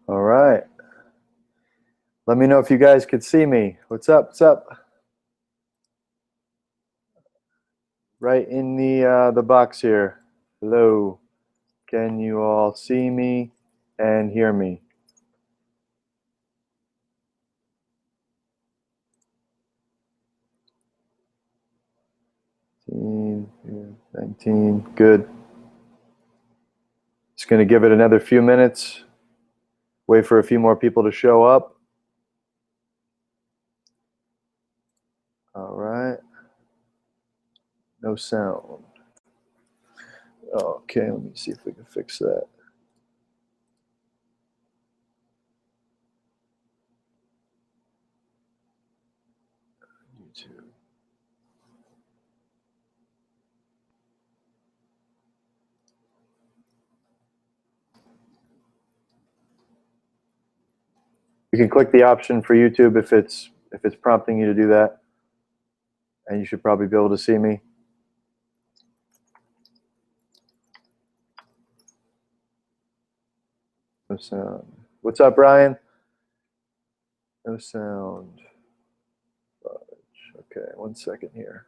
All right. Let me know if you guys could see me. What's up? What's up? Right in the box here. Hello. Can you all see me and hear me? 19. Good. Just going to give it another few minutes. Wait for a few more people to show up. All right. No sound. Okay, let me see if we can fix that. YouTube. You can click the option for YouTube if it's prompting you to do that. And you should probably be able to see me. No sound. What's up, Brian? No sound. Okay, 1 second here.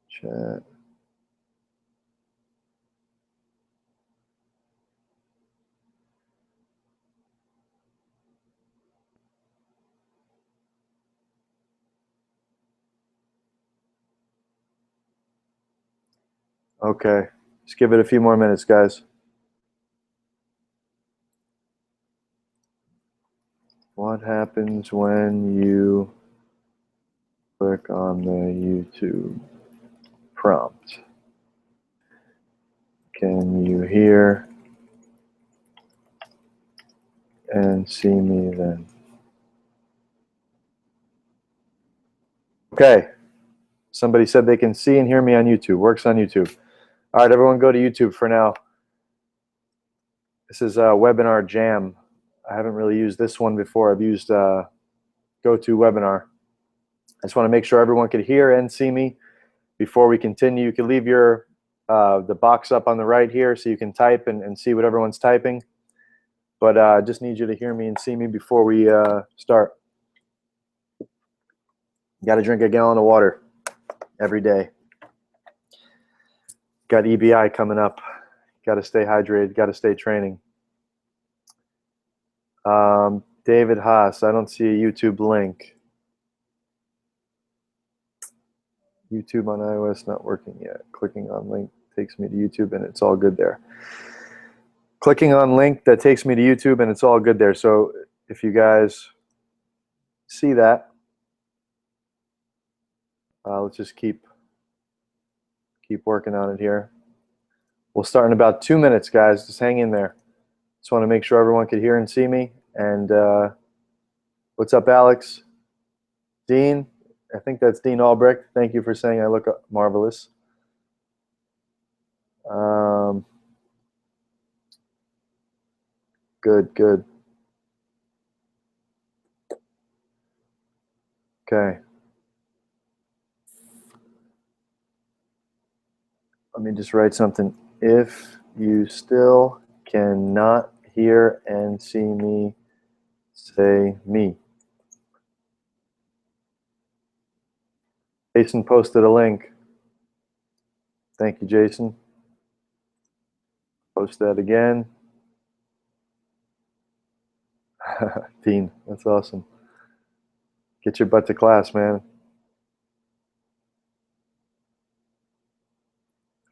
Chat. Okay, just give it a few more minutes, guys. What happens when you click on the YouTube prompt? Can you hear and see me then? Okay, somebody said they can see and hear me on YouTube. Works on YouTube. All right, everyone go to YouTube for now. This is a webinar jam. I haven't really used this one before. I've used GoToWebinar. I just want to make sure everyone could hear and see me before we continue. You can leave your the box up on the right here so you can type and see what everyone's typing. But I just need you to hear me and see me before we start. You got to drink a gallon of water every day. Got EBI coming up. Got to stay hydrated. Got to stay training. David Haas, I don't see a YouTube link. YouTube on iOS not working yet. Clicking on link takes me to YouTube and it's all good there. Clicking on link that takes me to YouTube and it's all good there. So if you guys see that, let's just keep working on it here. We'll start in about 2 minutes, guys. Just hang in there. Just want to make sure everyone could hear and see me. And what's up, Alex? Dean? I think that's Dean Albrecht. Thank you for saying I look marvelous. Good, good. Okay. Let me just write something. If you still cannot hear and see me, say me. Jason posted a link. Thank you, Jason. Post that again. Dean, that's awesome. Get your butt to class, man.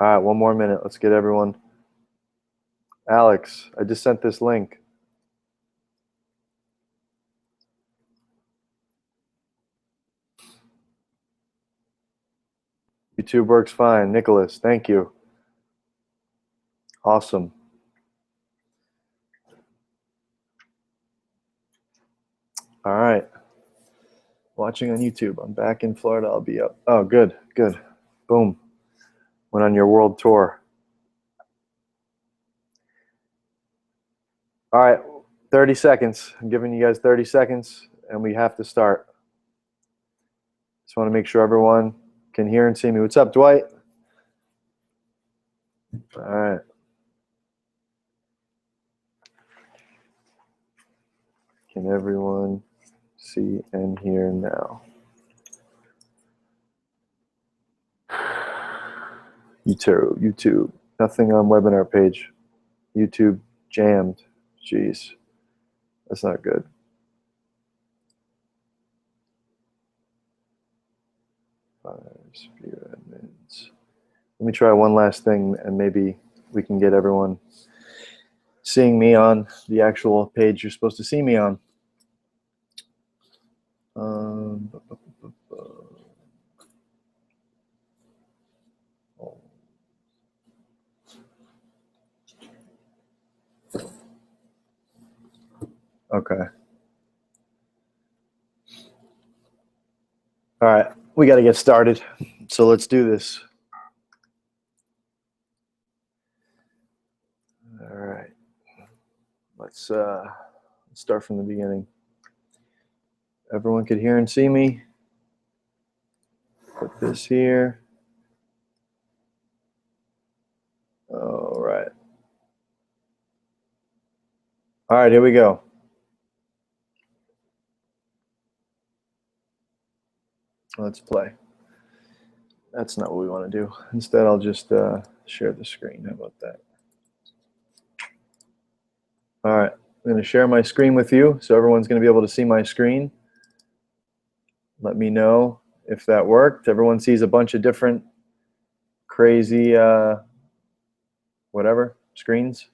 All right, 1 more minute. Let's get everyone. Alex, I just sent this link. YouTube works fine. Nicholas, thank you. Awesome. All right. Watching on YouTube. I'm back in Florida. I'll be up. Oh, good, good. Boom. Went on your world tour. All right, 30 seconds. I'm giving you guys 30 seconds, and we have to start. Just want to make sure everyone can hear and see me. What's up, Dwight? All right. Can everyone see and hear now? YouTube. Nothing on webinar page. YouTube jammed. Jeez. That's not good. 5 view admins. Let me try one last thing, and maybe we can get everyone seeing me on the actual page you're supposed to see me on. Okay. All right, we got to get started. So let's do this. All right. Let's start from the beginning. Everyone could hear and see me. Put this here. All right. All right, here we go. Let's play. That's not what we want to do. Instead, I'll just share the screen. How about that? All right, I'm going to share my screen with you, so everyone's going to be able to see my screen. Let me know if that worked. Everyone sees a bunch of different crazy whatever screens.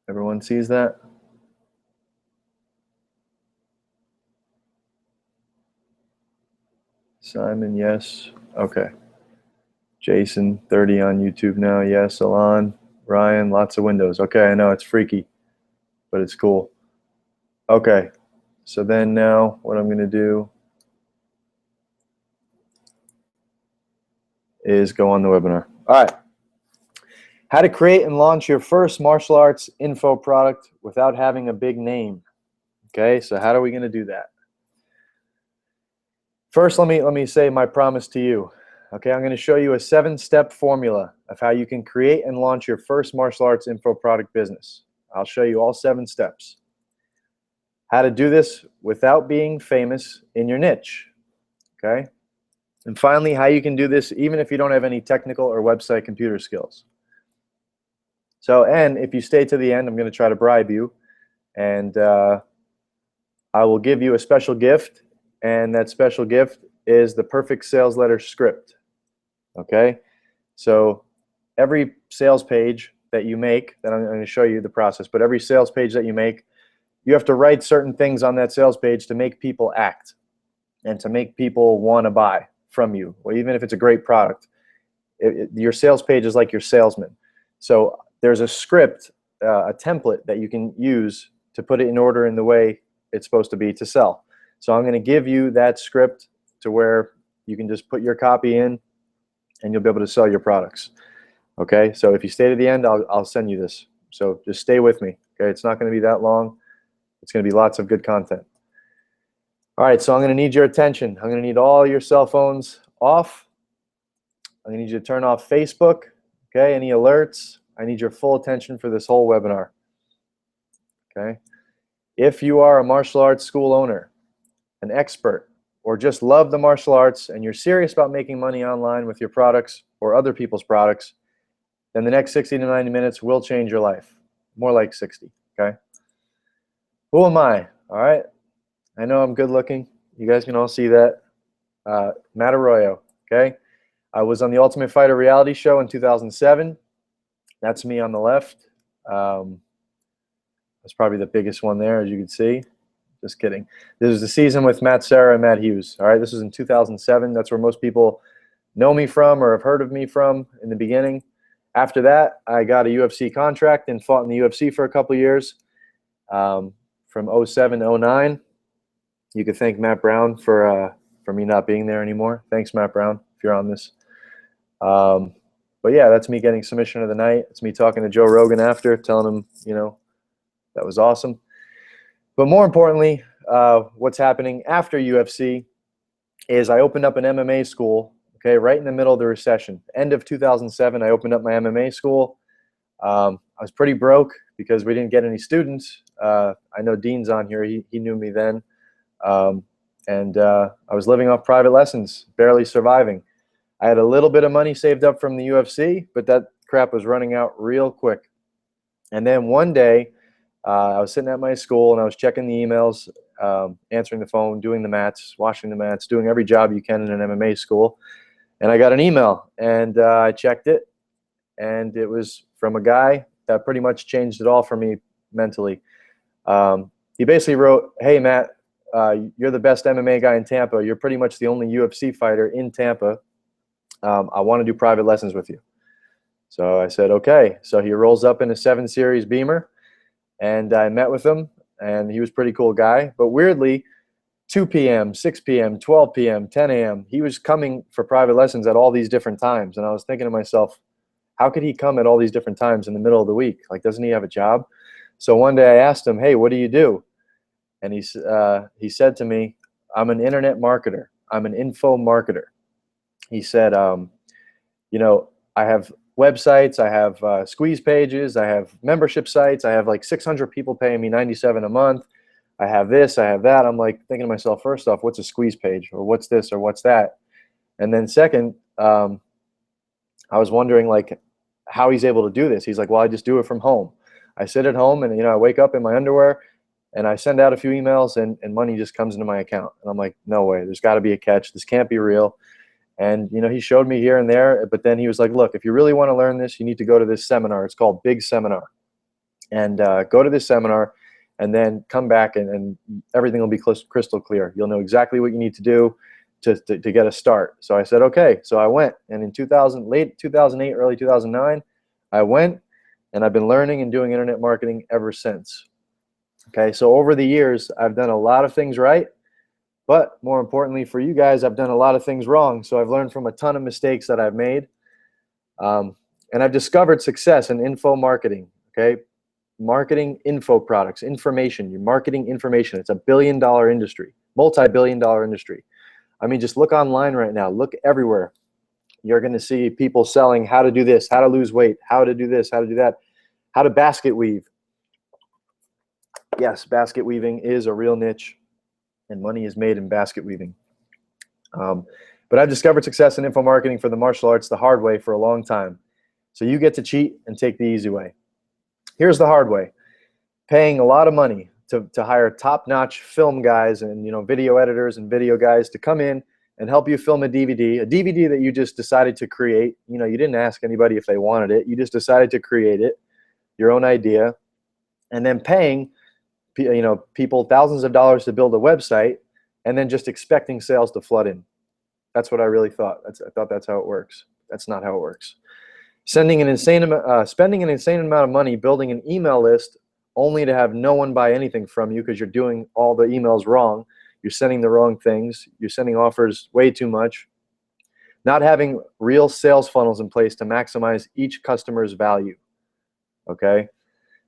Everyone sees that? Simon, yes. Okay. Jason, 30 on YouTube now. Yes. Alon, Ryan, lots of windows. Okay, I know it's freaky, but it's cool. Okay. So then now what I'm going to do is go on the webinar. All right. How to create and launch your first martial arts info product without having a big name. Okay, so how are we going to do that? First, let me say my promise to you. Okay, I'm going to show you a 7-step formula of how you can create and launch your first martial arts info product business. I'll show you all 7 steps. How to do this without being famous in your niche. Okay? And finally, how you can do this even if you don't have any technical or website computer skills. So, and if you stay to the end, I'm going to try to bribe you, and I will give you a special gift, and that special gift is the perfect sales letter script. Okay? So every sales page that you make, then I'm going to show you the process, but every sales page that you make, you have to write certain things on that sales page to make people act and to make people want to buy from you. Well, even if it's a great product, your sales page is like your salesman. So there's a script, a template that you can use to put it in order in the way it's supposed to be to sell. So I'm going to give you that script to where you can just put your copy in and you'll be able to sell your products. Okay, so if you stay to the end, I'll send you this. So just stay with me. Okay, it's not going to be that long. It's going to be lots of good content. All right, so I'm going to need your attention. I'm going to need all your cell phones off. I'm going to need you to turn off Facebook. Okay, any alerts? I need your full attention for this whole webinar. Okay, if you are a martial arts school owner, an expert, or just love the martial arts and you're serious about making money online with your products or other people's products, then the next 60 to 90 minutes will change your life. More like 60, okay? Who am I? All right, I know I'm good looking. You guys can all see that. Matt Arroyo, okay? I was on the Ultimate Fighter reality show in 2007. That's me on the left. That's probably the biggest one there, as you can see. Just kidding. This is the season with Matt Serra and Matt Hughes. All right, this was in 2007. That's where most people know me from or have heard of me from in the beginning. After that, I got a UFC contract and fought in the UFC for a couple years. From 07, 09. You could thank Matt Brown for me not being there anymore. Thanks, Matt Brown, if you're on this. But yeah, that's me getting submission of the night. It's me talking to Joe Rogan after, telling him, you know, that was awesome. But more importantly, what's happening after UFC is I opened up an MMA school, okay, right in the middle of the recession. End of 2007, I opened up my MMA school. I was pretty broke because we didn't get any students. I know Dean's on here. He knew me then. And I was living off private lessons, barely surviving. I had a little bit of money saved up from the UFC, but that crap was running out real quick. And then one day, I was sitting at my school and I was checking the emails, answering the phone, doing the mats, washing the mats, doing every job you can in an MMA school. And I got an email, and I checked it, and it was from a guy that pretty much changed it all for me mentally. He basically wrote, "Hey, Matt, you're the best MMA guy in Tampa. You're pretty much the only UFC fighter in Tampa. I want to do private lessons with you." So I said, okay. So he rolls up in a 7 Series Beamer, and I met with him, and he was a pretty cool guy. But weirdly, 2 p.m., 6 p.m., 12 p.m., 10 a.m., he was coming for private lessons at all these different times. And I was thinking to myself, how could he come at all these different times in the middle of the week? Like, doesn't he have a job? So one day I asked him, hey, what do you do? And he said to me, I'm an internet marketer. I'm an info marketer. He said, I have websites, I have squeeze pages, I have membership sites, I have like 600 people paying me $97 a month. I have this, I have that. I'm like thinking to myself, first off, what's a squeeze page, or what's this, or what's that? And then second, I was wondering like how he's able to do this. He's like, well, I just do it from home. I sit at home and I wake up in my underwear and I send out a few emails and money just comes into my account. And I'm like, no way, there's got to be a catch. This can't be real. And he showed me here and there, but then he was like, look, if you really want to learn this, you need to go to this seminar. It's called Big Seminar. And go to this seminar and then come back and everything will be crystal clear. You'll know exactly what you need to do to get a start. So I said, okay. So I went, and in late 2008, early 2009, I went, and I've been learning and doing internet marketing ever since. Okay, so over the years, I've done a lot of things right, but more importantly for you guys, I've done a lot of things wrong. So I've learned from a ton of mistakes that I've made, and I've discovered success in info marketing. Okay, marketing info products, information. You're marketing information. It's a billion-dollar industry, multi-billion-dollar industry. I mean, just look online right now. Look everywhere. You're going to see people selling how to do this, how to lose weight, how to do this, how to do that, how to basket weave. Yes, basket weaving is a real niche, and money is made in basket weaving. But I've discovered success in info marketing for the martial arts the hard way for a long time. So you get to cheat and take the easy way. Here's the hard way. Paying a lot of money to hire top-notch film guys and video editors and video guys to come in and help you film a DVD that you just decided to create. You didn't ask anybody if they wanted it. You just decided to create it, your own idea, and then paying people thousands of dollars to build a website and then just expecting sales to flood in. That's what I really thought. I thought that's how it works. That's not how it works. Spending an insane amount of money building an email list only to have no one buy anything from you because you're doing all the emails wrong. You're sending the wrong things. You're sending offers way too much. Not having real sales funnels in place to maximize each customer's value. Okay?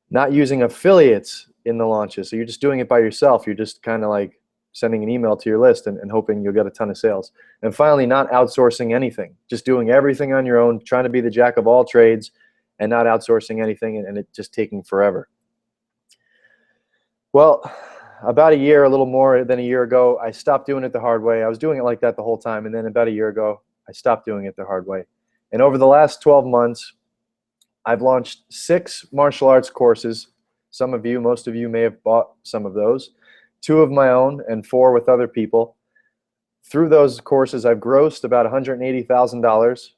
Not using affiliates in the launches. So you're just doing it by yourself. You're just kind of like sending an email to your list and hoping you'll get a ton of sales. And finally, not outsourcing anything. Just doing everything on your own, trying to be the jack of all trades and not outsourcing anything and it just taking forever. Well, about a little more than a year ago, I stopped doing it the hard way. I was doing it like that the whole time. And then about a year ago, I stopped doing it the hard way. And over the last 12 months, I've launched 6 martial arts courses. Most of you may have bought some of those. 2 of my own and 4 with other people. Through those courses, I've grossed about $180,000.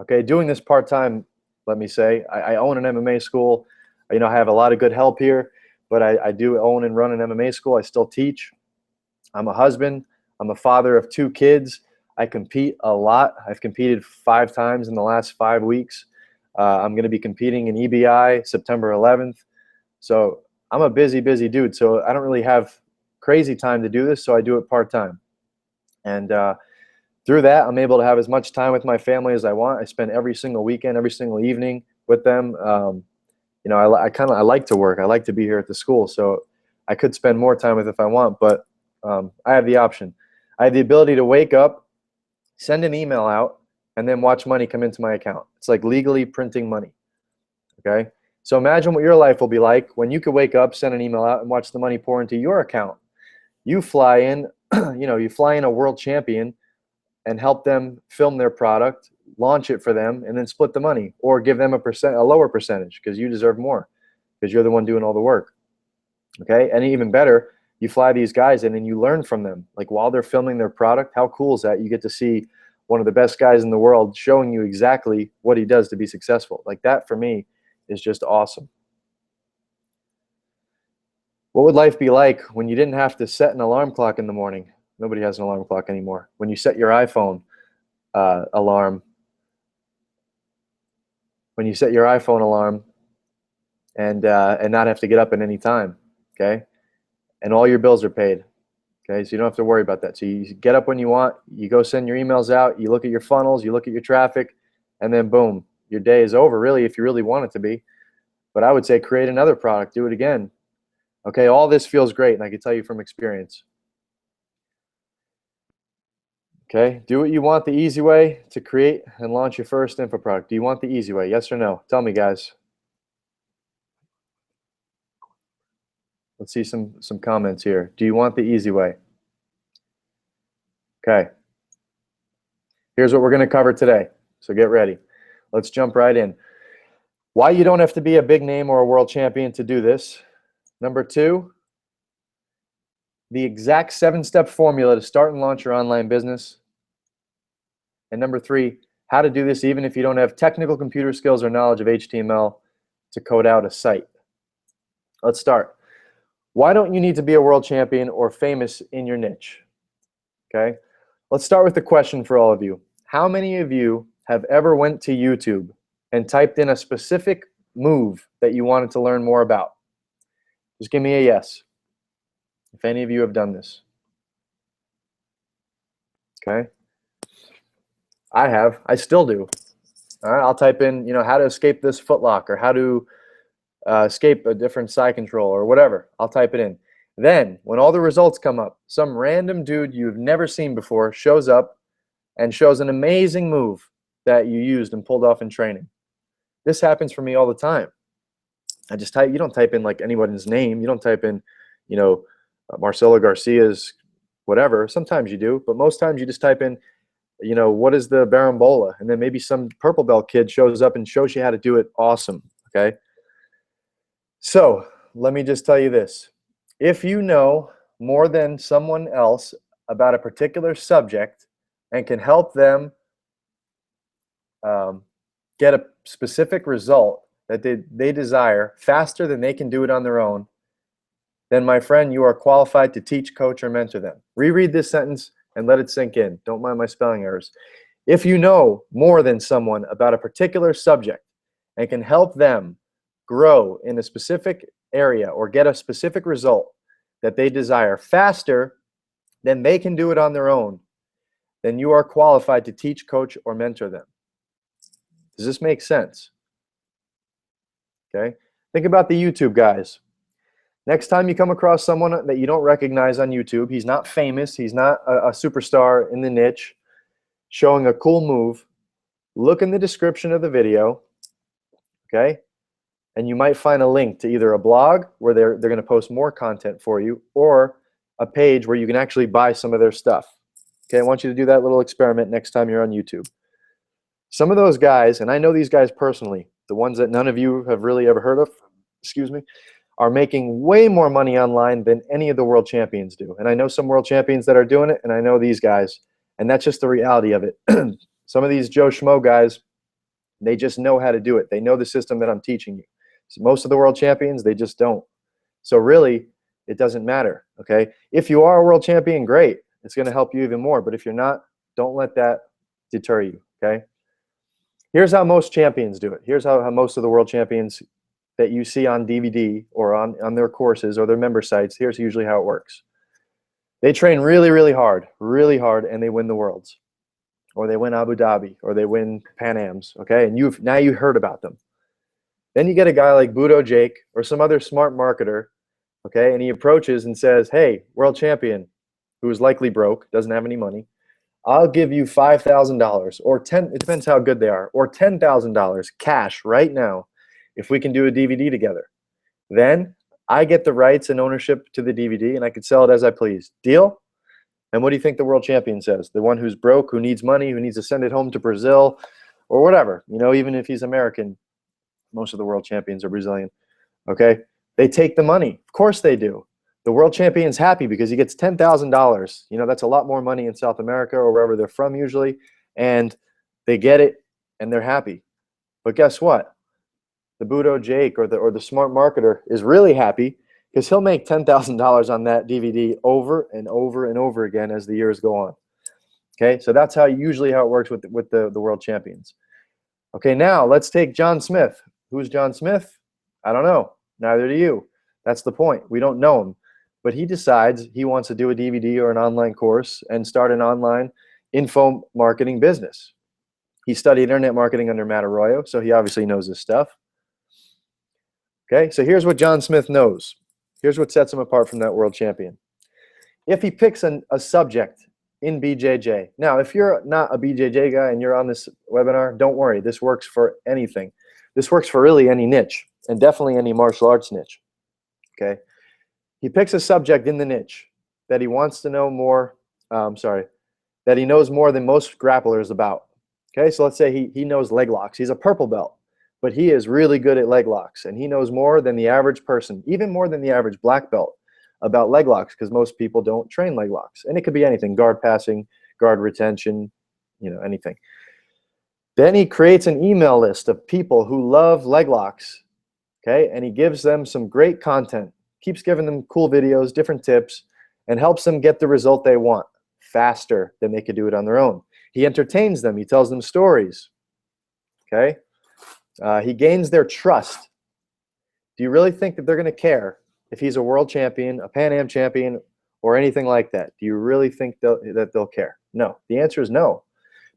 Okay, doing this part-time, let me say. I own an MMA school. I have a lot of good help here, but I do own and run an MMA school. I still teach. I'm a husband. I'm a father of 2 kids. I compete a lot. I've competed 5 times in the last 5 weeks. I'm going to be competing in EBI September 11th. So I'm a busy dude. So I don't really have crazy time to do this, so I do it part-time. And through that, I'm able to have as much time with my family as I want. I spend every single weekend, every single evening with them. I like to work. I like to be here at the school, so I could spend more time with it if I want, but I have the option. I have the ability to wake up, send an email out, and then watch money come into my account. It's like legally printing money. okay? So imagine what your life will be like when you could wake up, send an email out, and watch the money pour into your account. You fly in, you fly in a world champion and help them film their product, launch it for them, and then split the money, or give them a lower percentage because you deserve more because you're the one doing all the work, okay? And even better, you fly these guys in and you learn from them. Like while they're filming their product, how cool is that? You get to see one of the best guys in the world showing you exactly what he does to be successful. Like that for me is just awesome. What would life be like when you didn't have to set an alarm clock in the morning? Nobody has an alarm clock anymore. When you set your iPhone alarm, when you set your iPhone alarm and not have to get up at any time, okay? And all your bills are paid, okay? So you don't have to worry about that. So you get up when you want, you go send your emails out, you look at your funnels, you look at your traffic, and then boom, your day is over, really, if you really want it to be. But I would say create another product, do it again. Okay, all this feels great, and I can tell you from experience. Okay, do what you want the easy way to create and launch your first info product. Do you want the easy way? Yes or no? Tell me, guys. Let's see some comments here. Do you want the easy way? Okay. Here's what we're going to cover today. So get ready. Let's jump right in. Why you don't have to be a big name or a world champion to do this. Number 2, the exact 7-step formula to start and launch your online business. And number 3, how to do this even if you don't have technical computer skills or knowledge of HTML to code out a site. Let's start. Why don't you need to be a world champion or famous in your niche? Okay, let's start with the question for all of you. How many of you have ever went to YouTube and typed in a specific move that you wanted to learn more about? Just give me a yes if any of you have done this. Okay, I have. I still do. All right, I'll type in, how to escape this footlock, or how to escape a different side control, or whatever. I'll type it in. Then, when all the results come up, some random dude you've never seen before shows up and shows an amazing move that you used and pulled off in training. This happens for me all the time. I just type. You don't type in like anybody's name. You don't type in, Marcelo Garcia's whatever. Sometimes you do, but most times you just type in, what is the Barambola? And then maybe some purple belt kid shows up and shows you how to do it. Awesome. Okay. So let me just tell you this. If you know more than someone else about a particular subject and can help them get a specific result that they desire faster than they can do it on their own, then my friend, you are qualified to teach, coach, or mentor them. Reread this sentence and let it sink in. Don't mind my spelling errors. If you know more than someone about a particular subject and can help them grow in a specific area or get a specific result that they desire faster than they can do it on their own, then you are qualified to teach, coach, or mentor them. Does this make sense? Okay. Think about the YouTube guys. Next time you come across someone that you don't recognize on YouTube, he's not famous, he's not a superstar in the niche, showing a cool move, look in the description of the video, okay? And you might find a link to either a blog where they're going to post more content for you, or a page where you can actually buy some of their stuff. Okay, I want you to do that little experiment next time you're on YouTube. Some of those guys, and I know these guys personally, the ones that none of you have really ever heard of, are making way more money online than any of the world champions do. And I know some world champions that are doing it, and I know these guys, and that's just the reality of it. Some of these Joe Schmo guys, they just know how to do it. They know the system that I'm teaching you. So most of the world champions, they just don't. So really, it doesn't matter, okay? If you are a world champion, great. It's going to help you even more. But if you're not, don't let that deter you, okay? Here's how most champions do it. Here's how most of the world champions that you see on DVD or on their courses or their member sites, here's usually how it works. They train really, really hard, and they win the worlds. Or they win Abu Dhabi, or they win Pan Ams, okay? And now you've heard about them. Then you get a guy like Budo Jake or some other smart marketer, okay? And he approaches and says, hey, world champion, who is likely broke, doesn't have any money, I'll give you $5,000 or it depends how good they are, or $10,000 cash right now if we can do a DVD together. Then I get the rights and ownership to the DVD, and I can sell it as I please. Deal? And what do you think the world champion says? The one who's broke, who needs money, who needs to send it home to Brazil or whatever. You know, even if he's American, most of the world champions are Brazilian. Okay? They take the money. Of course they do. The world champion's happy because he gets $10,000. You know, that's a lot more money in South America or wherever they're from usually. And they get it and they're happy. But guess what? The Budo Jake or the smart marketer is really happy because he'll make $10,000 on that DVD over and over and over again as the years go on. Okay, so that's usually how it works with the world champions. Okay, now let's take John Smith. Who's John Smith? I don't know. Neither do you. That's the point. We don't know him. But he decides he wants to do a DVD or an online course and start an online info marketing business. He studied internet marketing under Matt Arroyo, so he obviously knows this stuff. Okay, so here's what John Smith knows. Here's what sets him apart from that world champion. If he picks a subject in BJJ. Now, if you're not a BJJ guy and you're on this webinar, don't worry. This works for anything. This works for really any niche, and definitely any martial arts niche. Okay, he picks a subject in the niche that he wants to know more, that he knows more than most grapplers about. Okay, so let's say he knows leg locks. He's a purple belt, but he is really good at leg locks, and he knows more than the average person, even more than the average black belt, about leg locks, because most people don't train leg locks. And it could be anything: guard passing, guard retention, you know, anything. Then he creates an email list of people who love leg locks, okay, and he gives them some great content, keeps giving them cool videos, different tips, and helps them get the result they want faster than they could do it on their own. He entertains them. He tells them stories, okay? He gains their trust. Do you really think that they're going to care if he's a world champion, a Pan Am champion, or anything like that? Do you really think that they'll care? No. The answer is no.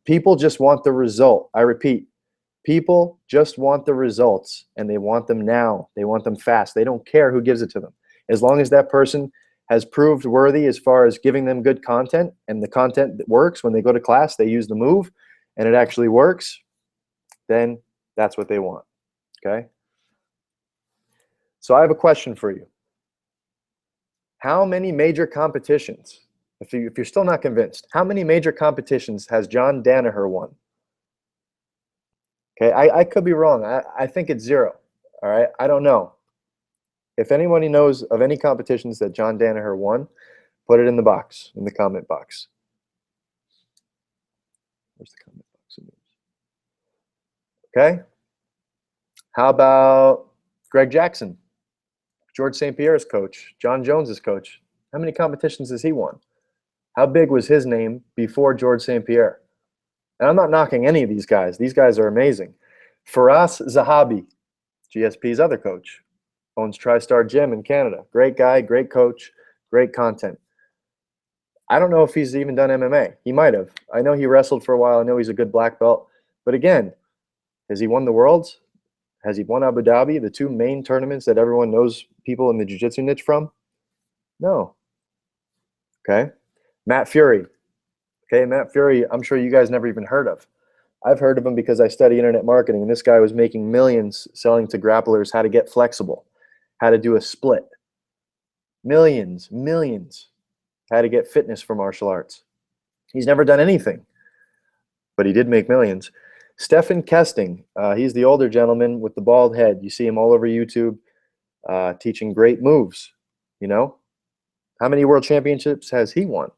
People just want the result. I repeat, people just want the results, and they want them now. They want them fast. They don't care who gives it to them. As long as that person has proved worthy as far as giving them good content, and the content that works when they go to class, they use the move, and it actually works, then that's what they want, okay? So I have a question for you. How many major competitions, if you're still not convinced, how many major competitions has John Danaher won? Okay, I could be wrong. I think it's 0, all right? I don't know. If anybody knows of any competitions that John Danaher won, put it in the box, in the comment box. Where's the comment box? Okay. How about Greg Jackson, George St. Pierre's coach, John Jones's coach? How many competitions has he won? How big was his name before George St. Pierre? And I'm not knocking any of these guys. These guys are amazing. Firas Zahabi, GSP's other coach, owns TriStar Gym in Canada. Great guy, great coach, great content. I don't know if he's even done MMA. He might have. I know he wrestled for a while. I know he's a good black belt. But again, has he won the Worlds? Has he won Abu Dhabi, the 2 main tournaments that everyone knows people in the jiu-jitsu niche from? No. Okay. Matt Fury. Okay, Matt Fury, I'm sure you guys never even heard of. I've heard of him because I study internet marketing, and this guy was making millions selling to grapplers how to get flexible, how to do a split. Millions. How to get fitness for martial arts. He's never done anything, but he did make millions. Stephen Kesting, he's the older gentleman with the bald head. You see him all over YouTube teaching great moves, you know? How many world championships has he won?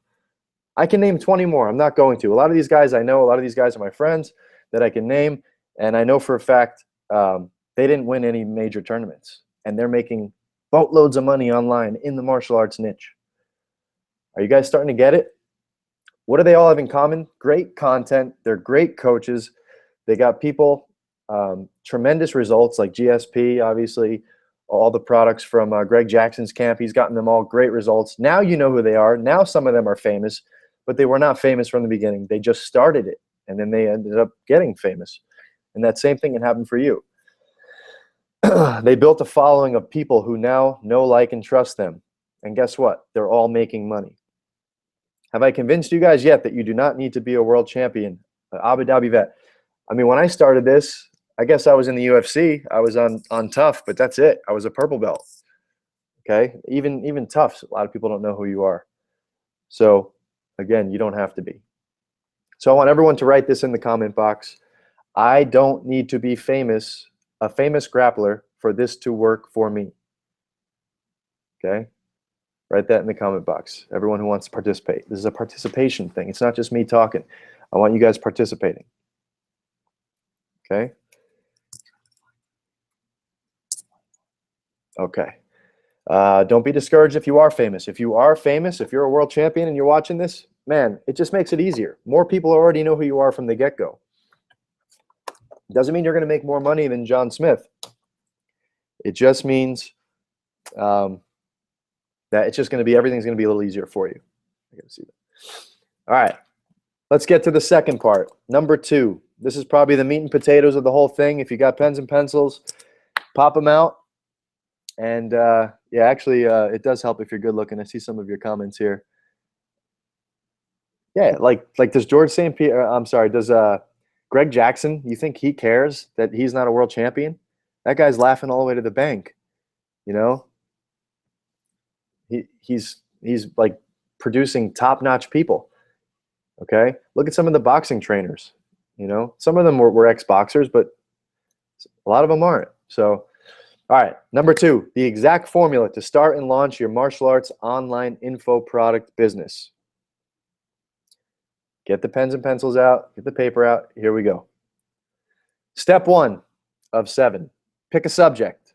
I can name 20 more. I'm not going to. A lot of these guys I know. A lot of these guys are my friends that I can name, and I know for a fact they didn't win any major tournaments, and they're making boatloads of money online in the martial arts niche. Are you guys starting to get it? What do they all have in common? Great content. They're great coaches. They got people, tremendous results like GSP, obviously, all the products from Greg Jackson's camp. He's gotten them all great results. Now you know who they are. Now some of them are famous, but they were not famous from the beginning. They just started it, and then they ended up getting famous. And that same thing can happen for you. They built a following of people who now know, like, and trust them. And guess what? They're all making money. Have I convinced you guys yet that you do not need to be a world champion, an Abu Dhabi vet? I mean, when I started this, I guess I was in the UFC. I was on Tough, but that's it. I was a purple belt. Okay, even Toughs, a lot of people don't know who you are. So again, you don't have to be. So I want everyone to write this in the comment box. I don't need to be famous, a famous grappler, for this to work for me. Okay? Write that in the comment box. Everyone who wants to participate. This is a participation thing. It's not just me talking. I want you guys participating. Okay? Okay. Don't be discouraged if you are famous. If you are famous, if you're a world champion and you're watching this, man, it just makes it easier. More people already know who you are from the get-go. Doesn't mean you're going to make more money than John Smith. It just means that it's just going to be, everything's going to be a little easier for you. I got to see that. All right, let's get to the second part. Number 2. This is probably the meat and potatoes of the whole thing. If you got pens and pencils, pop them out. And yeah, actually, it does help if you're good looking. I see some of your comments here. Yeah, like does George St. Pierre? I'm sorry. Does Greg Jackson? You think he cares that he's not a world champion? That guy's laughing all the way to the bank. You know, he's like producing top-notch people. Okay, look at some of the boxing trainers. You know, some of them were ex-boxers, but a lot of them aren't. So, all right, number 2, the exact formula to start and launch your martial arts online info product business. Get the pens and pencils out, get the paper out. Here we go. Step 1 of 7, pick a subject.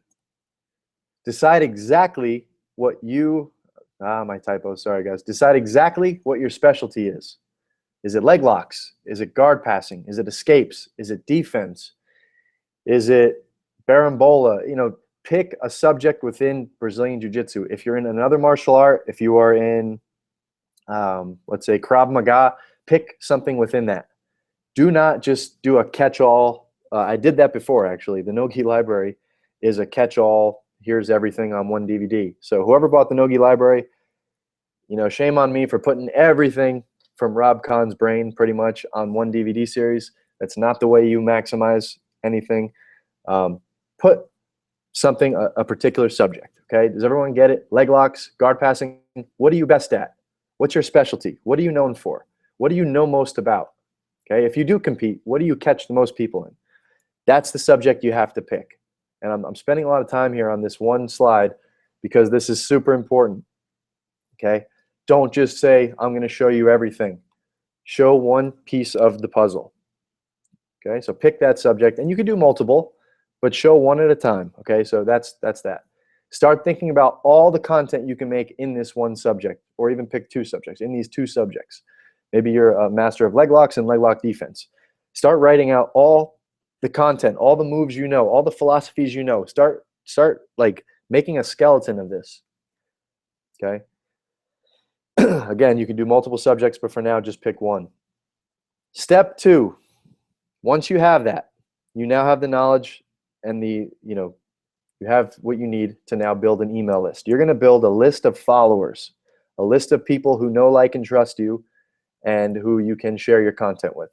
Decide exactly what you, my typo, sorry guys. Decide exactly what your specialty is. Is it leg locks? Is it guard passing? Is it escapes? Is it defense? Is it barambola? You know, pick a subject within Brazilian Jiu-Jitsu. If you're in another martial art, if you are in, let's say, Krav Maga, pick something within that. Do not just do a catch-all. I did that before, actually. The Nogi library is a catch-all. Here's everything on one DVD. So whoever bought the Nogi library, you know, shame on me for putting everything from Rob Kahn's brain pretty much on one DVD series. That's not the way you maximize anything. Put something, a particular subject, okay? Does everyone get it? Leg locks, guard passing. What are you best at? What's your specialty? What are you known for? What do you know most about? Okay, if you do compete, what do you catch the most people in? That's the subject you have to pick. And I'm spending a lot of time here on this one slide because this is super important, okay? Don't just say, I'm going to show you everything. Show one piece of the puzzle, okay? So pick that subject, and you can do multiple, but show one at a time, okay? So that's that. Start thinking about all the content you can make in this one subject, or even pick 2 subjects, in these 2 subjects. Maybe you're a master of leg locks and leg lock defense. Start writing out all the content, all the moves you know, all the philosophies you know. Start like making a skeleton of this, okay? Again, you can do multiple subjects, but for now, just pick one. Step 2, once you have that, you now have the knowledge and the, you have what you need to now build an email list. You're going to build a list of followers, a list of people who know, like, and trust you, and who you can share your content with,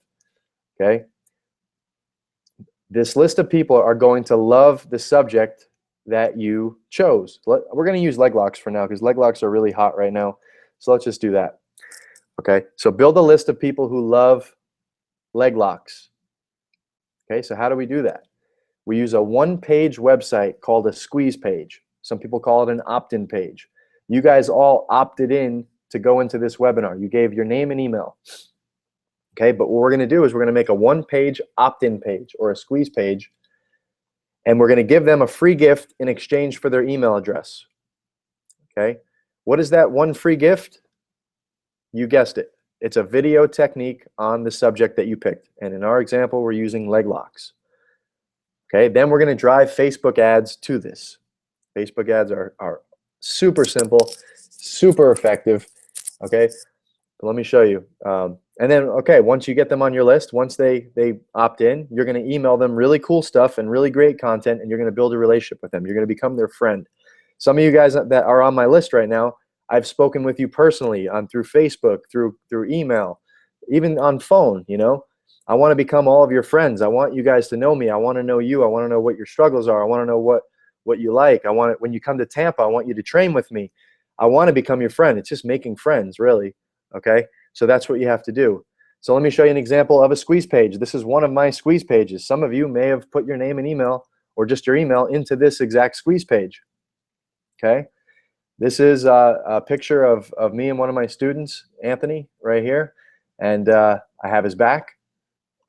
okay? This list of people are going to love the subject that you chose. We're going to use leg locks for now because leg locks are really hot right now. So let's just do that, okay? So build a list of people who love leg locks, okay? So how do we do that? We use a one-page website called a squeeze page. Some people call it an opt-in page. You guys all opted in to go into this webinar. You gave your name and email. Okay, but what we're going to do is we're going to make a one-page opt-in page or a squeeze page, and we're going to give them a free gift in exchange for their email address. Okay, what is that one free gift? You guessed it. It's a video technique on the subject that you picked. And in our example, we're using leg locks. Okay, then we're going to drive Facebook ads to this. Facebook ads are super simple, super effective. Okay, but let me show you. And then, okay, once you get them on your list, once they opt in, you're going to email them really cool stuff and really great content, and you're going to build a relationship with them. You're going to become their friend. Some of you guys that are on my list right now, I've spoken with you personally through Facebook, through email, even on phone, you know. I want to become all of your friends. I want you guys to know me. I want to know you. I want to know what your struggles are. I want to know what you like. I want it when you come to Tampa, I want you to train with me. I want to become your friend. It's just making friends, really. Okay? So that's what you have to do. So let me show you an example of a squeeze page. This is one of my squeeze pages. Some of you may have put your name and email or just your email into this exact squeeze page. Okay? This is a picture of me and one of my students, Anthony, right here. And I have his back.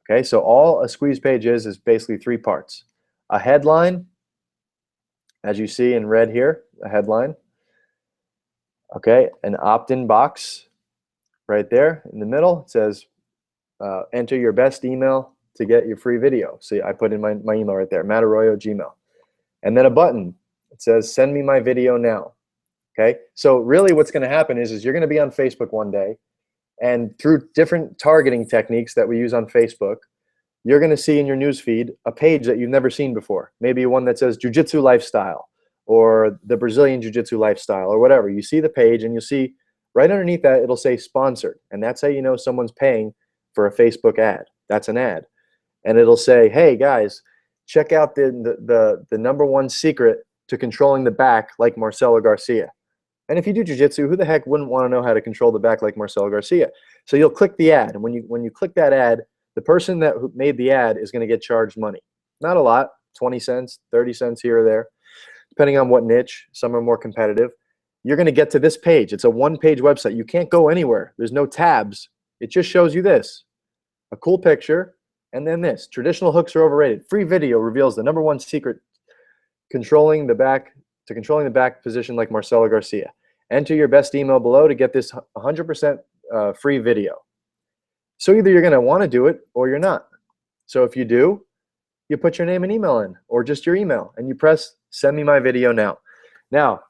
Okay, so all a squeeze page is basically 3 parts. A headline, as you see in red here, a headline. Okay, an opt-in box right there in the middle. It says, enter your best email to get your free video. See, I put in my email right there, Matt Arroyo, Gmail. And then a button. It says, send me my video now. Okay, so really what's going to happen is you're going to be on Facebook one day, and through different targeting techniques that we use on Facebook, you're going to see in your newsfeed a page that you've never seen before. Maybe one that says Jiu-Jitsu Lifestyle or the Brazilian Jiu-Jitsu Lifestyle or whatever. You see the page and you'll see right underneath that it'll say sponsored. And that's how you know someone's paying for a Facebook ad. That's an ad. And it'll say, hey guys, check out the #1 secret to controlling the back like Marcelo Garcia. And if you do jiu-jitsu, who the heck wouldn't want to know how to control the back like Marcelo Garcia? So you'll click the ad. And when you click that ad, the person that made the ad is going to get charged money. Not a lot, 20 cents, 30 cents here or there, depending on what niche. Some are more competitive. You're going to get to this page. It's a one-page website. You can't go anywhere. There's no tabs. It just shows you this, a cool picture, and then this. Traditional hooks are overrated. Free video reveals the #1 secret controlling the back position like Marcelo Garcia. Enter your best email below to get this 100% free video. So either you're going to want to do it or you're not. So if you do, you put your name and email in, or just your email, and you press send me my video now. Now,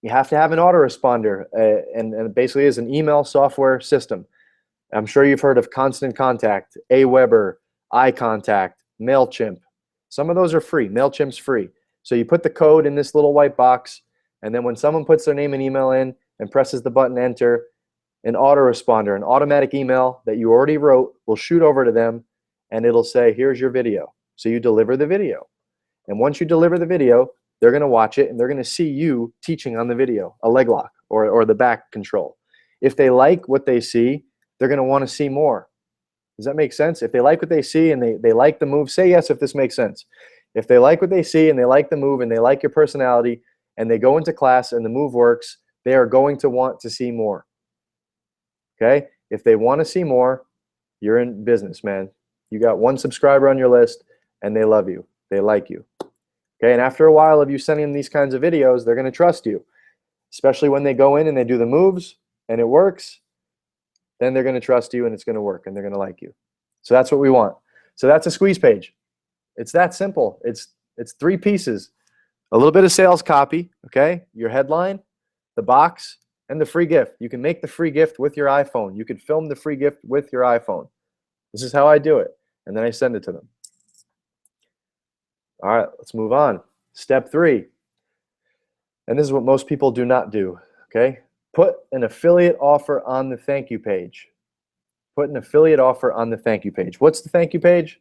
you have to have an autoresponder, and it basically is an email software system. I'm sure you've heard of Constant Contact, Aweber, iContact, MailChimp. Some of those are free. MailChimp's free. So you put the code in this little white box, and then when someone puts their name and email in and presses the button enter, an autoresponder, an automatic email that you already wrote will shoot over to them, and it'll say, here's your video. So you deliver the video. And once you deliver the video, they're going to watch it, and they're going to see you teaching on the video, a leg lock or the back control. If they like what they see, they're going to want to see more. Does that make sense? If they like what they see and they like the move, say yes if this makes sense. If they like what they see and they like the move and they like your personality and they go into class and the move works, they are going to want to see more. Okay? If they want to see more, you're in business, man. You got 1 subscriber on your list and they love you. They like you. Okay? And after a while of you sending them these kinds of videos, they're going to trust you. Especially when they go in and they do the moves and it works, then they're going to trust you and it's going to work and they're going to like you. So that's what we want. So that's a squeeze page. It's that simple. It's 3 pieces. A little bit of sales copy, okay? Your headline, the box, and the free gift. You can make the free gift with your iPhone. You could film the free gift with your iPhone. This is how I do it. And then I send it to them. All right, let's move on. Step 3. And this is what most people do not do, okay? Put an affiliate offer on the thank you page. Put an affiliate offer on the thank you page. What's the thank you page?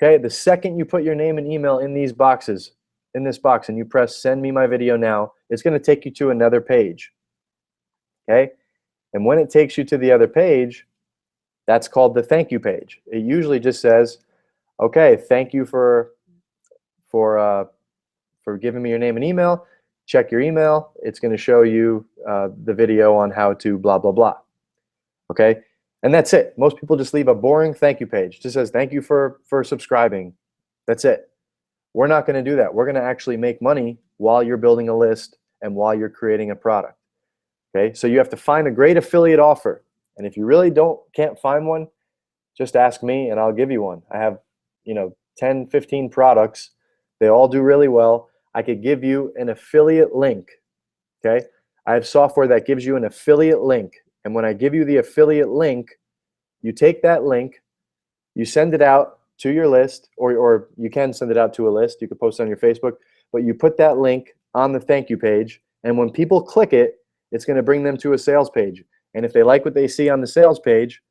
Okay, the second you put your name and email in these boxes, in this box, and you press send me my video now, it's going to take you to another page. Okay? And when it takes you to the other page, that's called the thank you page. It usually just says, okay, thank you for giving me your name and email. Check your email. It's going to show you the video on how to blah, blah, blah. Okay? And that's it. Most people just leave a boring thank you page. It just says, thank you for subscribing. That's it. We're not going to do that. We're going to actually make money while you're building a list and while you're creating a product. Okay? So you have to find a great affiliate offer. And if you really can't find one, just ask me and I'll give you one. I have, 10, 15 products. They all do really well. I could give you an affiliate link. Okay? I have software that gives you an affiliate link. And when I give you the affiliate link, you take that link, you send it out to your list, or you can send it out to a list. You could post it on your Facebook, but you put that link on the thank you page. And when people click it, it's going to bring them to a sales page. And if they like what they see on the sales page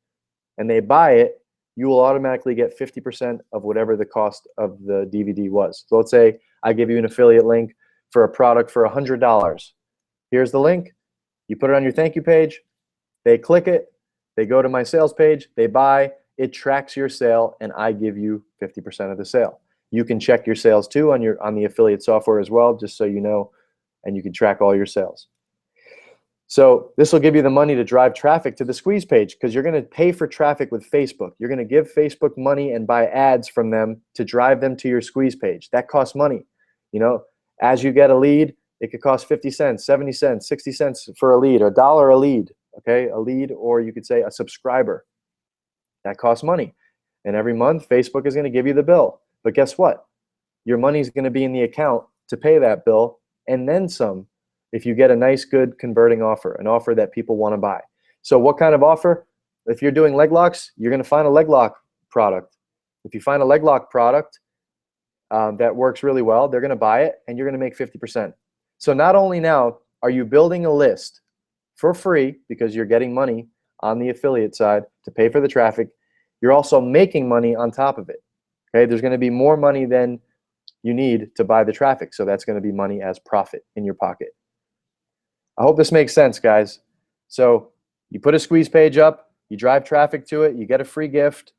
and they buy it, you will automatically get 50% of whatever the cost of the DVD was. So let's say I give you an affiliate link for a product for $100. Here's the link. You put it on your thank you page. They click it. They go to my sales page. They buy. It tracks your sale, and I give you 50% of the sale. You can check your sales too on the affiliate software as well, just so you know, and you can track all your sales. So this will give you the money to drive traffic to the squeeze page, because you're going to pay for traffic with Facebook. You're going to give Facebook money and buy ads from them to drive them to your squeeze page. That costs money. You know, as you get a lead, it could cost 50 cents, 70 cents, 60 cents for a lead, $1 a lead, okay? A lead, or you could say a subscriber. That costs money. And every month, Facebook is going to give you the bill. But guess what? Your money is going to be in the account to pay that bill, and then some, if you get a nice, good converting offer, an offer that people want to buy. So what kind of offer? If you're doing leg locks, you're going to find a leg lock product. If you find a leg lock product that works really well, they're going to buy it, and you're going to make 50%. So not only now are you building a list for free because you're getting money on the affiliate side to pay for the traffic, you're also making money on top of it. Okay, there's going to be more money than you need to buy the traffic, so that's going to be money as profit in your pocket. I hope this makes sense, guys. So you put a squeeze page up, you drive traffic to it, you get a free gift,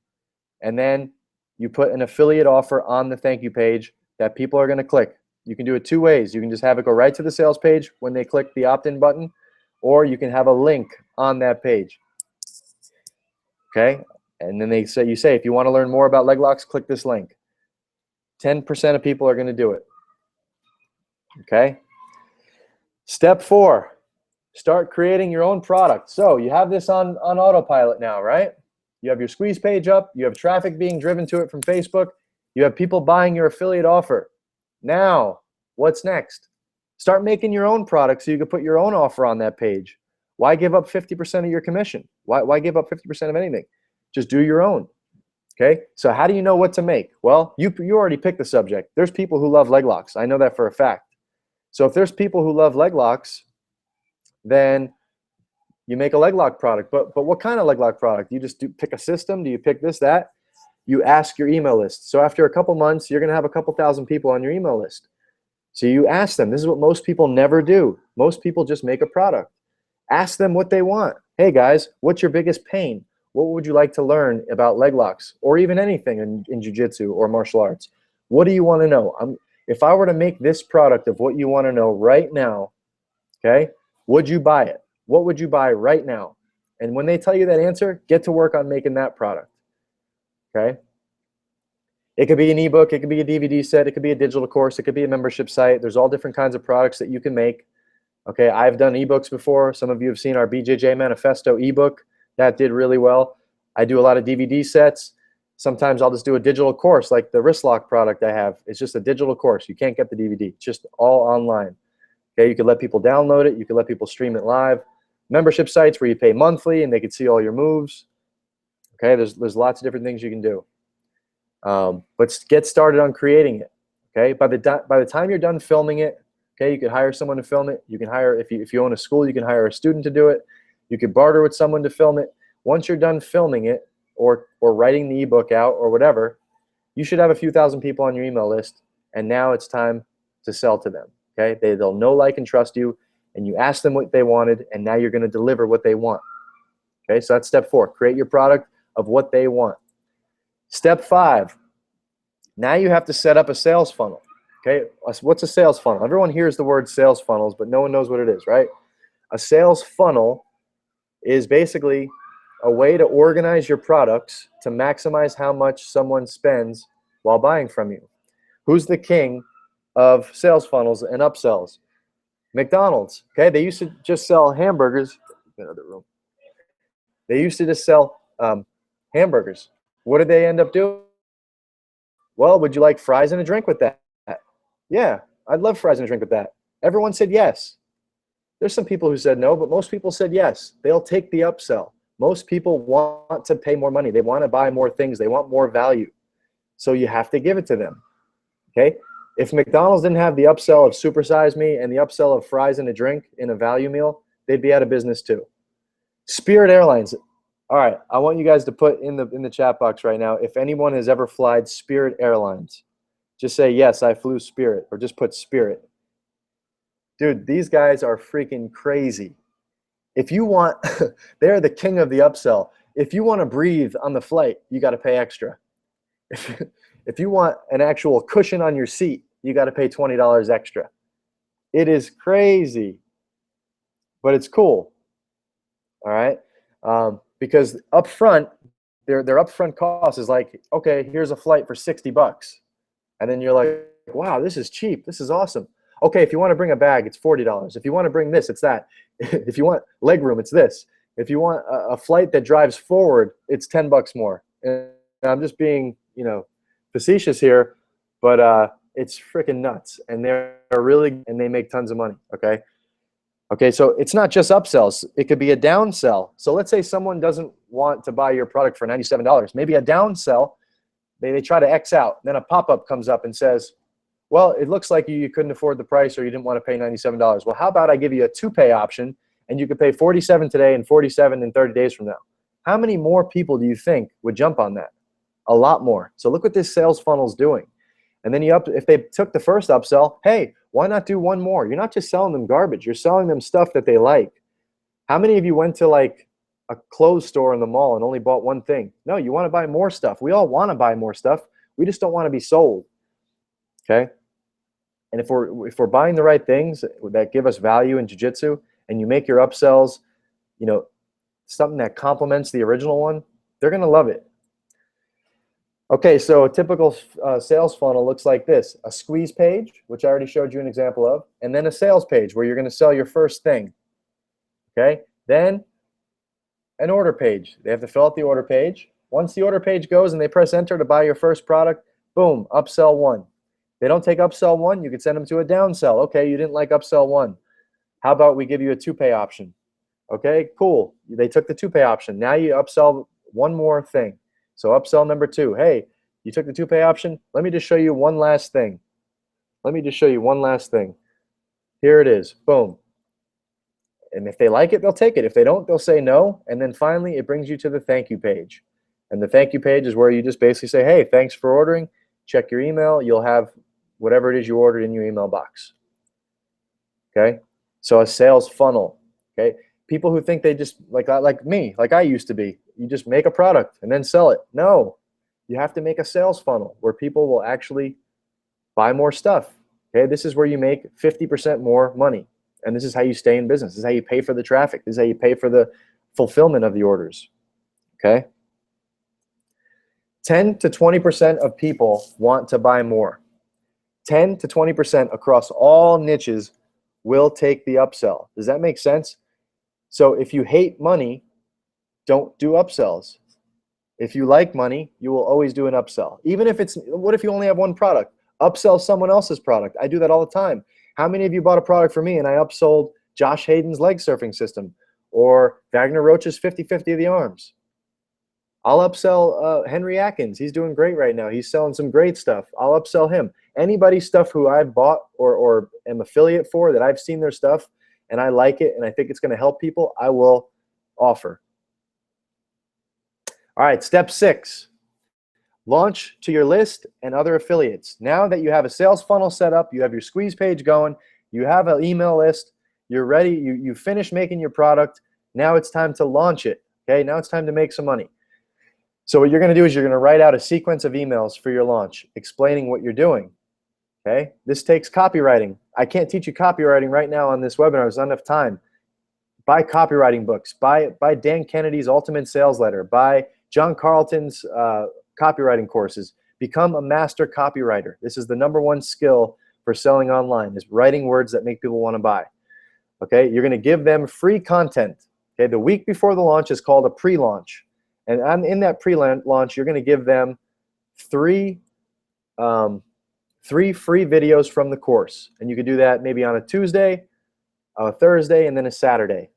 and then you put an affiliate offer on the thank you page that people are going to click. You can do it two ways. You can just have it go right to the sales page when they click the opt-in button, or you can have a link on that page. Okay? And then you say, if you want to learn more about leg locks, click this link. 10% of people are going to do it. Okay? Step 4, start creating your own product. So you have this on autopilot now, right? You have your squeeze page up. You have traffic being driven to it from Facebook. You have people buying your affiliate offer. Now, what's next? Start making your own product so you can put your own offer on that page. Why give up 50% of your commission? Why give up 50% of anything? Just do your own. Okay, so how do you know what to make? Well, you already picked the subject. There's people who love leg locks. I know that for a fact. So if there's people who love leg locks, then you make a leg lock product. But what kind of leg lock product? You just pick a system? Do you pick this, that? You ask your email list. So after a couple months, you're going to have a couple thousand people on your email list. So you ask them. This is what most people never do. Most people just make a product. Ask them what they want. Hey guys, what's your biggest pain? What would you like to learn about leg locks, or even anything in jiu-jitsu or martial arts? What do you want to know? If I were to make this product of what you want to know right now, okay, would you buy it? What would you buy right now? And when they tell you that answer, get to work on making that product. Okay? It could be an ebook, it could be a DVD set, it could be a digital course, it could be a membership site. There's all different kinds of products that you can make. Okay, I've done ebooks before. Some of you have seen our BJJ Manifesto ebook. That did really well. I do a lot of DVD sets. Sometimes I'll just do a digital course, like the wrist lock product I have. It's just a digital course. You can't get the DVD. It's just all online. Okay, you can let people download it. You can let people stream it live. Membership sites where you pay monthly and they can see all your moves. Okay, there's lots of different things you can do. But get started on creating it. Okay, by the time you're done filming it, okay, you could hire someone to film it. You can hire, if you own a school, you can hire a student to do it. You could barter with someone to film it. Once you're done filming it, or writing the ebook out or whatever, you should have a few thousand people on your email list, and now it's time to sell to them. Okay, they'll know, like, and trust you, and you ask them what they wanted, and now you're going to deliver what they want. Okay, so that's step 4. Create your product of what they want. Step 5. Now you have to set up a sales funnel. Okay, what's a sales funnel? Everyone hears the word sales funnels, but no one knows what it is, right? A sales funnel is basically a way to organize your products to maximize how much someone spends while buying from you. Who's the king of sales funnels and upsells? McDonald's. Okay, they used to just sell hamburgers. Another room. They used to just sell hamburgers. What did they end up doing? Well, would you like fries and a drink with that? Yeah, I'd love fries and a drink with that. Everyone said yes. There's some people who said no, but most people said yes. They'll take the upsell. Most people want to pay more money. They want to buy more things. They want more value. So you have to give it to them. Okay? If McDonald's didn't have the upsell of Supersize Me and the upsell of fries and a drink in a value meal, they'd be out of business too. Spirit Airlines. All right, I want you guys to put in the chat box right now if anyone has ever flied Spirit Airlines. Just say, yes, I flew Spirit, or just put Spirit. Dude, these guys are freaking crazy. If you want, they're the king of the upsell. If you want to breathe on the flight, you got to pay extra. If you want an actual cushion on your seat, you got to pay $20 extra. It is crazy, but it's cool. All right, because up front, their upfront cost is like, okay, here's a flight for $60, and then you're like, wow, this is cheap. This is awesome. Okay, if you want to bring a bag, it's $40. If you want to bring this, it's that. If you want leg room, it's this. If you want a flight that drives forward, it's $10 more. And I'm just being, facetious here, but it's freaking nuts. And they're really, and they make tons of money. Okay. Okay, so it's not just upsells. It could be a downsell. So let's say someone doesn't want to buy your product for $97. Maybe a downsell, they try to X out. Then a pop-up comes up and says, well, it looks like you couldn't afford the price or you didn't want to pay $97. Well, how about I give you a 2-pay option and you could pay $47 today and $47 in 30 days from now? How many more people do you think would jump on that? A lot more. So look what this sales funnel is doing. And then if they took the first upsell, hey, why not do one more? You're not just selling them garbage. You're selling them stuff that they like. How many of you went to like a clothes store in the mall and only bought one thing? No, you want to buy more stuff. We all want to buy more stuff. We just don't want to be sold. Okay? And if we're buying the right things that give us value in jiu-jitsu, and you make your upsells, something that complements the original one, they're going to love it. Okay, so a typical sales funnel looks like this: a squeeze page, which I already showed you an example of, and then a sales page where you're going to sell your first thing. Okay, then an order page. They have to fill out the order page. Once the order page goes and they press enter to buy your first product, boom, upsell 1. They don't take upsell 1, you could send them to a downsell. Okay, you didn't like upsell 1. How about we give you a 2-pay option? Okay, cool. They took the 2-pay option. Now you upsell one more thing. So upsell number 2, hey, you took the 2-pay option. Let me just show you one last thing. Here it is. Boom. And if they like it, they'll take it. If they don't, they'll say no. And then finally, it brings you to the thank you page. And the thank you page is where you just basically say, hey, thanks for ordering. Check your email. You'll have whatever it is you ordered in your email box. Okay? So a sales funnel. Okay? People who think they just, like me, like I used to be, you just make a product and then sell it. No, you have to make a sales funnel where people will actually buy more stuff. Okay, this is where you make 50% more money. And this is how you stay in business. This is how you pay for the traffic. This is how you pay for the fulfillment of the orders. Okay? 10 to 20% of people want to buy more. 10 to 20% across all niches will take the upsell. Does that make sense? So if you hate money, don't do upsells. If you like money, you will always do an upsell. Even if what if you only have one product? Upsell someone else's product. I do that all the time. How many of you bought a product from me and I upsold Josh Hayden's leg surfing system or Wagner Roach's 50-50 of the arms? I'll upsell Henry Atkins. He's doing great right now. He's selling some great stuff. I'll upsell him. Anybody's stuff who I've bought or am affiliate for, that I've seen their stuff and I like it and I think it's going to help people, I will offer. All right, step 6, launch to your list and other affiliates. Now that you have a sales funnel set up, you have your squeeze page going, you have an email list, you're ready, you finished making your product, now it's time to launch it. Okay, now it's time to make some money. So what you're going to do is you're going to write out a sequence of emails for your launch explaining what you're doing. Okay, this takes copywriting. I can't teach you copywriting right now on this webinar. There's not enough time. Buy copywriting books. Buy Dan Kennedy's Ultimate Sales Letter. Buy John Carlton's copywriting courses. Become a master copywriter. This is the #1 skill for selling online, is writing words that make people want to buy. Okay, you're going to give them free content. Okay, the week before the launch is called a pre-launch. And in that pre-launch, you're going to give them three free videos from the course. And you could do that maybe on a Tuesday, a Thursday, and then a Saturday.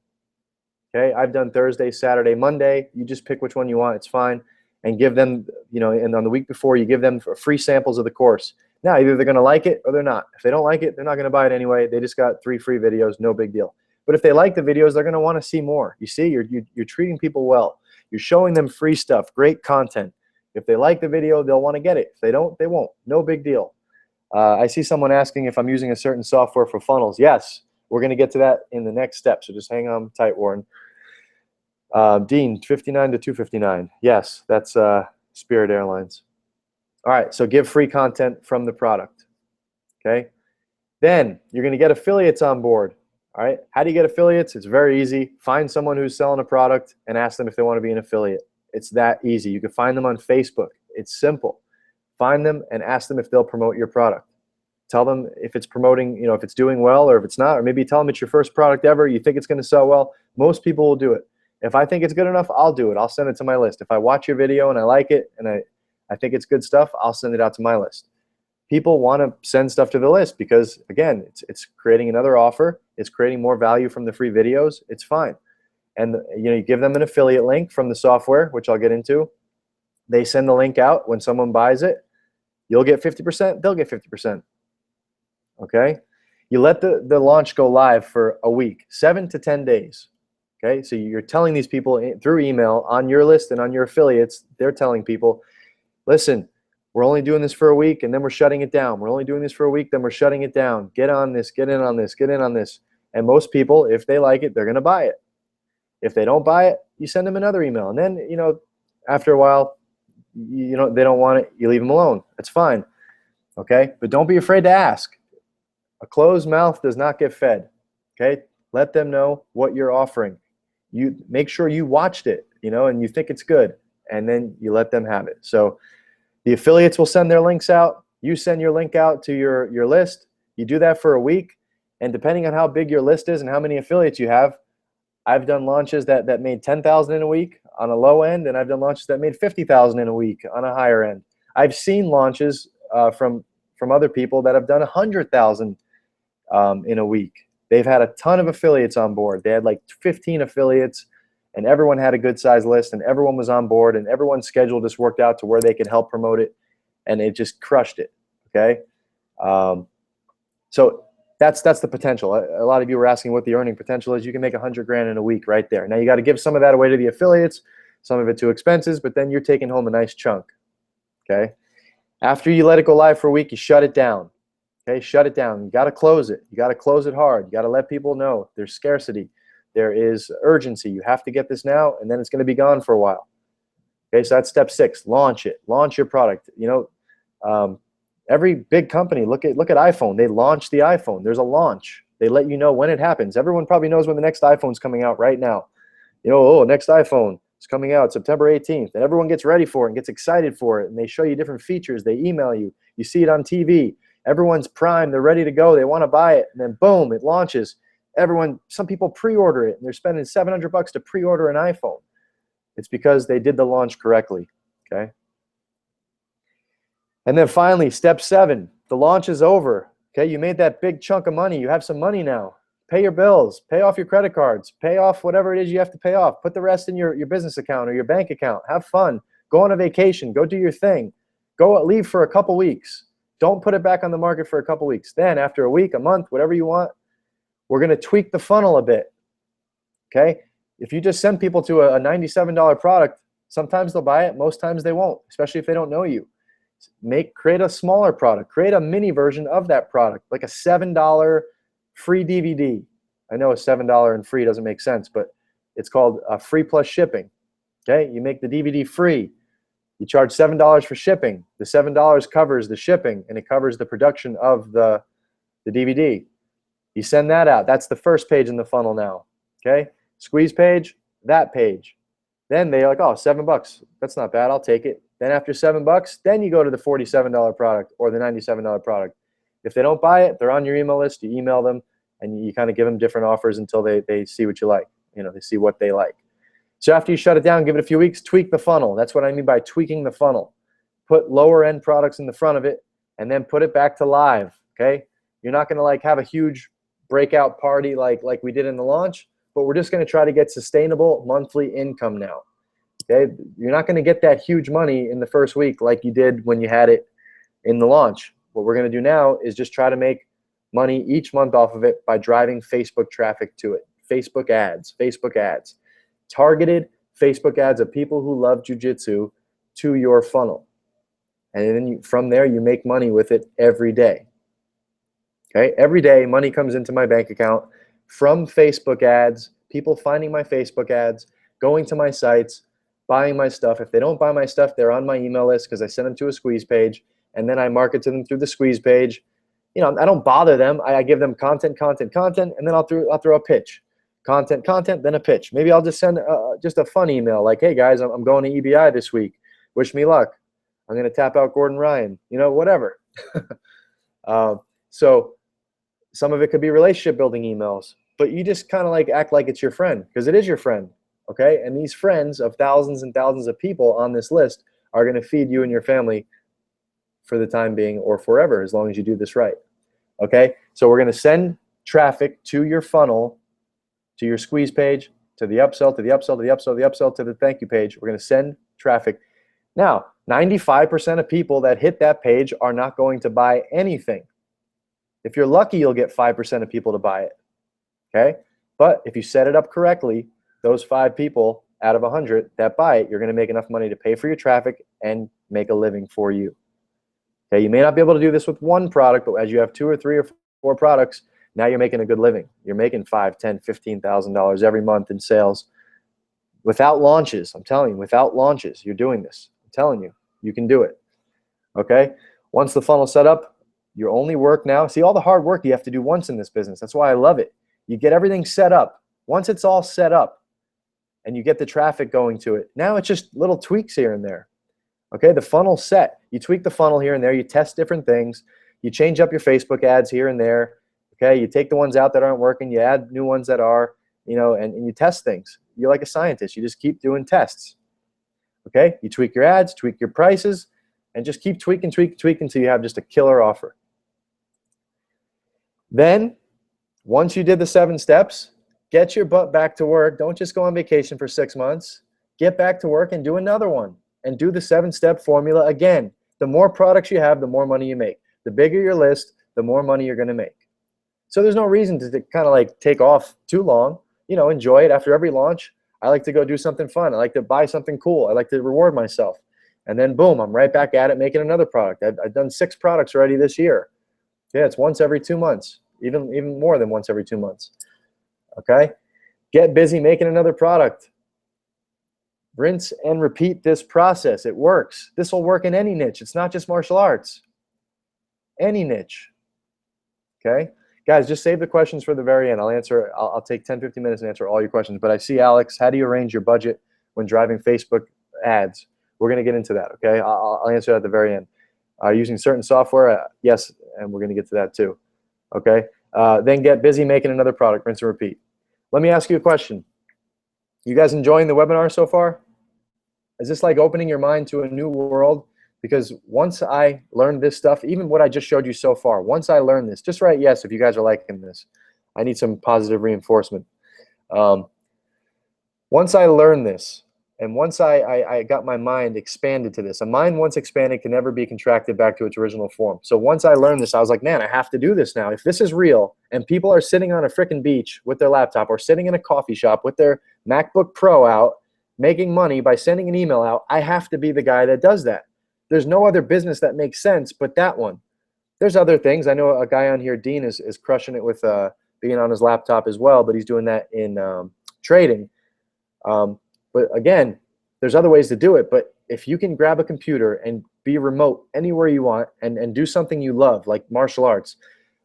Okay, I've done Thursday, Saturday, Monday. You just pick which one you want. It's fine. And give them, and on the week before, you give them free samples of the course. Now, either they're going to like it or they're not. If they don't like it, they're not going to buy it anyway. They just got 3 free videos, no big deal. But if they like the videos, they're going to want to see more. You see, you're treating people well. You're showing them free stuff, great content. If they like the video, they'll want to get it. If they don't, they won't. No big deal. I see someone asking if I'm using a certain software for funnels. Yes, we're going to get to that in the next step, so just hang on tight, Warren. Dean, 59 to 259. Yes, that's Spirit Airlines. All right, so give free content from the product, okay? Then you're going to get affiliates on board, all right? How do you get affiliates? It's very easy. Find someone who's selling a product and ask them if they want to be an affiliate. It's that easy. You can find them on Facebook. It's simple. Find them and ask them if they'll promote your product. Tell them if it's promoting, you know, if it's doing well or if it's not, or maybe tell them it's your first product ever, you think it's going to sell well. Most people will do it. If I think it's good enough, I'll do it. I'll send it to my list. If I watch your video and I like it and I think it's good stuff, I'll send it out to my list. People want to send stuff to the list because, again, it's creating another offer. It's creating more value from the free videos. It's fine. And you give them an affiliate link from the software, which I'll get into. They send the link out. When someone buys it, you'll get 50%. They'll get 50%. Okay? You let the launch go live for a week, 7 to 10 days. Okay? So you're telling these people through email on your list and on your affiliates, they're telling people, listen, we're only doing this for a week and then we're shutting it down. We're only doing this for a week, then we're shutting it down. Get on this, get in on this, get in on this. And most people, if they like it, they're going to buy it. If they don't buy it, you send them another email. And then, after a while, they don't want it, you leave them alone. That's fine. Okay? But don't be afraid to ask. A closed mouth does not get fed. Okay? Let them know what you're offering. You make sure you watched it, and you think it's good, and then you let them have it. So the affiliates will send their links out. You send your link out to your list. You do that for a week, and depending on how big your list is and how many affiliates you have, I've done launches that made $10,000 in a week on a low end, and I've done launches that made $50,000 in a week on a higher end. I've seen launches from other people that have done $100,000 in a week. They've had a ton of affiliates on board. They had like 15 affiliates, and everyone had a good size list, and everyone was on board, and everyone's schedule just worked out to where they could help promote it, and it just crushed it. Okay, so that's the potential. A lot of you were asking what the earning potential is. You can make $100,000 in a week right there. Now you got to give some of that away to the affiliates, some of it to expenses, but then you're taking home a nice chunk. Okay, after you let it go live for a week, you shut it down. Okay, shut it down. You got to close it. You got to close it hard. You got to let people know there's scarcity. There is urgency. You have to get this now, and then it's going to be gone for a while. Okay, so that's step 6. Launch it. Launch your product. Every big company, look at iPhone. They launch the iPhone. There's a launch. They let you know when it happens. Everyone probably knows when the next iPhone's coming out right now. Next iPhone is coming out September 18th, and everyone gets ready for it and gets excited for it, and they show you different features. They email you. You see it on TV. Everyone's primed. They're ready to go. They want to buy it, and then boom, it launches. Some people pre-order it, and they're spending $700 to pre-order an iPhone. It's because they did the launch correctly. Okay. And then finally, step 7, the launch is over. Okay, you made that big chunk of money. You have some money now. Pay your bills. Pay off your credit cards. Pay off whatever it is you have to pay off. Put the rest in your business account or your bank account. Have fun. Go on a vacation. Go do your thing. Leave for a couple weeks. Don't put it back on the market for a couple weeks. Then after a week, a month, whatever you want, we're going to tweak the funnel a bit. Okay? If you just send people to a $97 product, sometimes they'll buy it. Most times they won't, especially if they don't know you. Create a smaller product. Create a mini version of that product, like a $7 free DVD. I know a $7 and free doesn't make sense, but it's called free plus shipping. Okay? You make the DVD free. You charge $7 for shipping. The $7 covers the shipping, and it covers the production of the DVD. You send that out. That's the first page in the funnel now. Okay? Squeeze page, that page. Then they're like, oh, $7. That's not bad. I'll take it. Then after $7, then you go to the $47 product or the $97 product. If they don't buy it, they're on your email list. You email them, and you kind of give them different offers until they see what you like. They see what they like. So after you shut it down, give it a few weeks, tweak the funnel. That's what I mean by tweaking the funnel. Put lower end products in the front of it, and then put it back to live. Okay? You're not going to have a huge breakout party like we did in the launch, but we're just going to try to get sustainable monthly income now. Okay? You're not going to get that huge money in the first week like you did when you had it in the launch. What we're going to do now is just try to make money each month off of it by driving Facebook traffic to it. Facebook ads. Targeted Facebook ads of people who love jiu-jitsu to your funnel. And then from there, you make money with it every day. Okay, every day money comes into my bank account from Facebook ads, people finding my Facebook ads, going to my sites, buying my stuff. If they don't buy my stuff, they're on my email list because I send them to a squeeze page, and then I market to them through the squeeze page. You know, I don't bother them. I give them content, and then I'll throw a pitch. Content, then a pitch. Maybe I'll just send just a fun email like, hey guys, I'm going to EBI this week. Wish me luck. I'm going to tap out Gordon Ryan. You know, whatever. So some of it could be relationship building emails, but you just kind of like act like it's your friend because it is your friend. Okay, and these friends of thousands and thousands of people on this list are going to feed you and your family for the time being or forever, as long as you do this right. Okay, so we're going to send traffic to your funnel, to your squeeze page, to the upsell, to the upsell, to the upsell, to the upsell, to the thank you page. We're going to send traffic. Now, 95% of people that hit that page are not going to buy anything. If you're lucky, you'll get 5% of people to buy it. Okay, but if you set it up correctly, those 5 people out of 100 that buy it, you're going to make enough money to pay for your traffic and make a living for you. Okay, you may not be able to do this with one product, but as you have 2 or 3 or 4 products, now you're making a good living. You're making $5,000, $10,000, $15,000 every month in sales without launches. I'm telling you, without launches, you're doing this. I'm telling you, you can do it. Okay, once the funnel's set up, your only work now, see all the hard work you have to do once in this business. That's why I love it. You get everything set up. Once it's all set up, and you get the traffic going to it. Now it's just little tweaks here and there. Okay, the funnel's set. You tweak the funnel here and there. You test different things. You change up your Facebook ads here and there. Okay, you take the ones out that aren't working. You add new ones that are, you know, and you test things. You're like a scientist. You just keep doing tests. Okay, you tweak your ads, tweak your prices, and just keep tweaking until you have just a killer offer. Then, once you did the 7 steps, get your butt back to work. Don't just go on vacation for 6 months. Get back to work and do another one. And do the 7-step formula again. The more products you have, the more money you make. The bigger your list, the more money you're going to make. So there's no reason to kind of like take off too long. You know, enjoy it. After every launch, I like to go do something fun. I like to buy something cool. I like to reward myself. And then boom, I'm right back at it making another product. I've done 6 products already this year. Yeah, it's once every 2 months. Even more than once every 2 months. Okay, get busy making another product. Rinse and repeat this process. It works. This will work in any niche. It's not just martial arts. Any niche. Okay, guys, just save the questions for the very end. I'll take 10-15 minutes and answer all your questions. But I see, Alex, how do you arrange your budget when driving Facebook ads? We're going to get into that. Okay, I'll answer that at the very end. Using certain software, yes, and we're going to get to that too. Okay. Then get busy making another product. Rinse and repeat. Let me ask you a question. You guys enjoying the webinar so far? Is this like opening your mind to a new world? Because once I learned this stuff, even what I just showed you so far, once I learned this, just write yes if you guys are liking this. I need some positive reinforcement. Once I learned this, and once I got my mind expanded to this, a mind once expanded can never be contracted back to its original form. So once I learned this, I was like, man, I have to do this now. If this is real, and people are sitting on a frickin' beach with their laptop or sitting in a coffee shop with their MacBook Pro out, making money by sending an email out, I have to be the guy that does that. There's no other business that makes sense but that one. There's other things. I know a guy on here, Dean, is crushing it with being on his laptop as well, but he's doing that in trading. But again, there's other ways to do it. But if you can grab a computer and be remote anywhere you want and do something you love, like martial arts.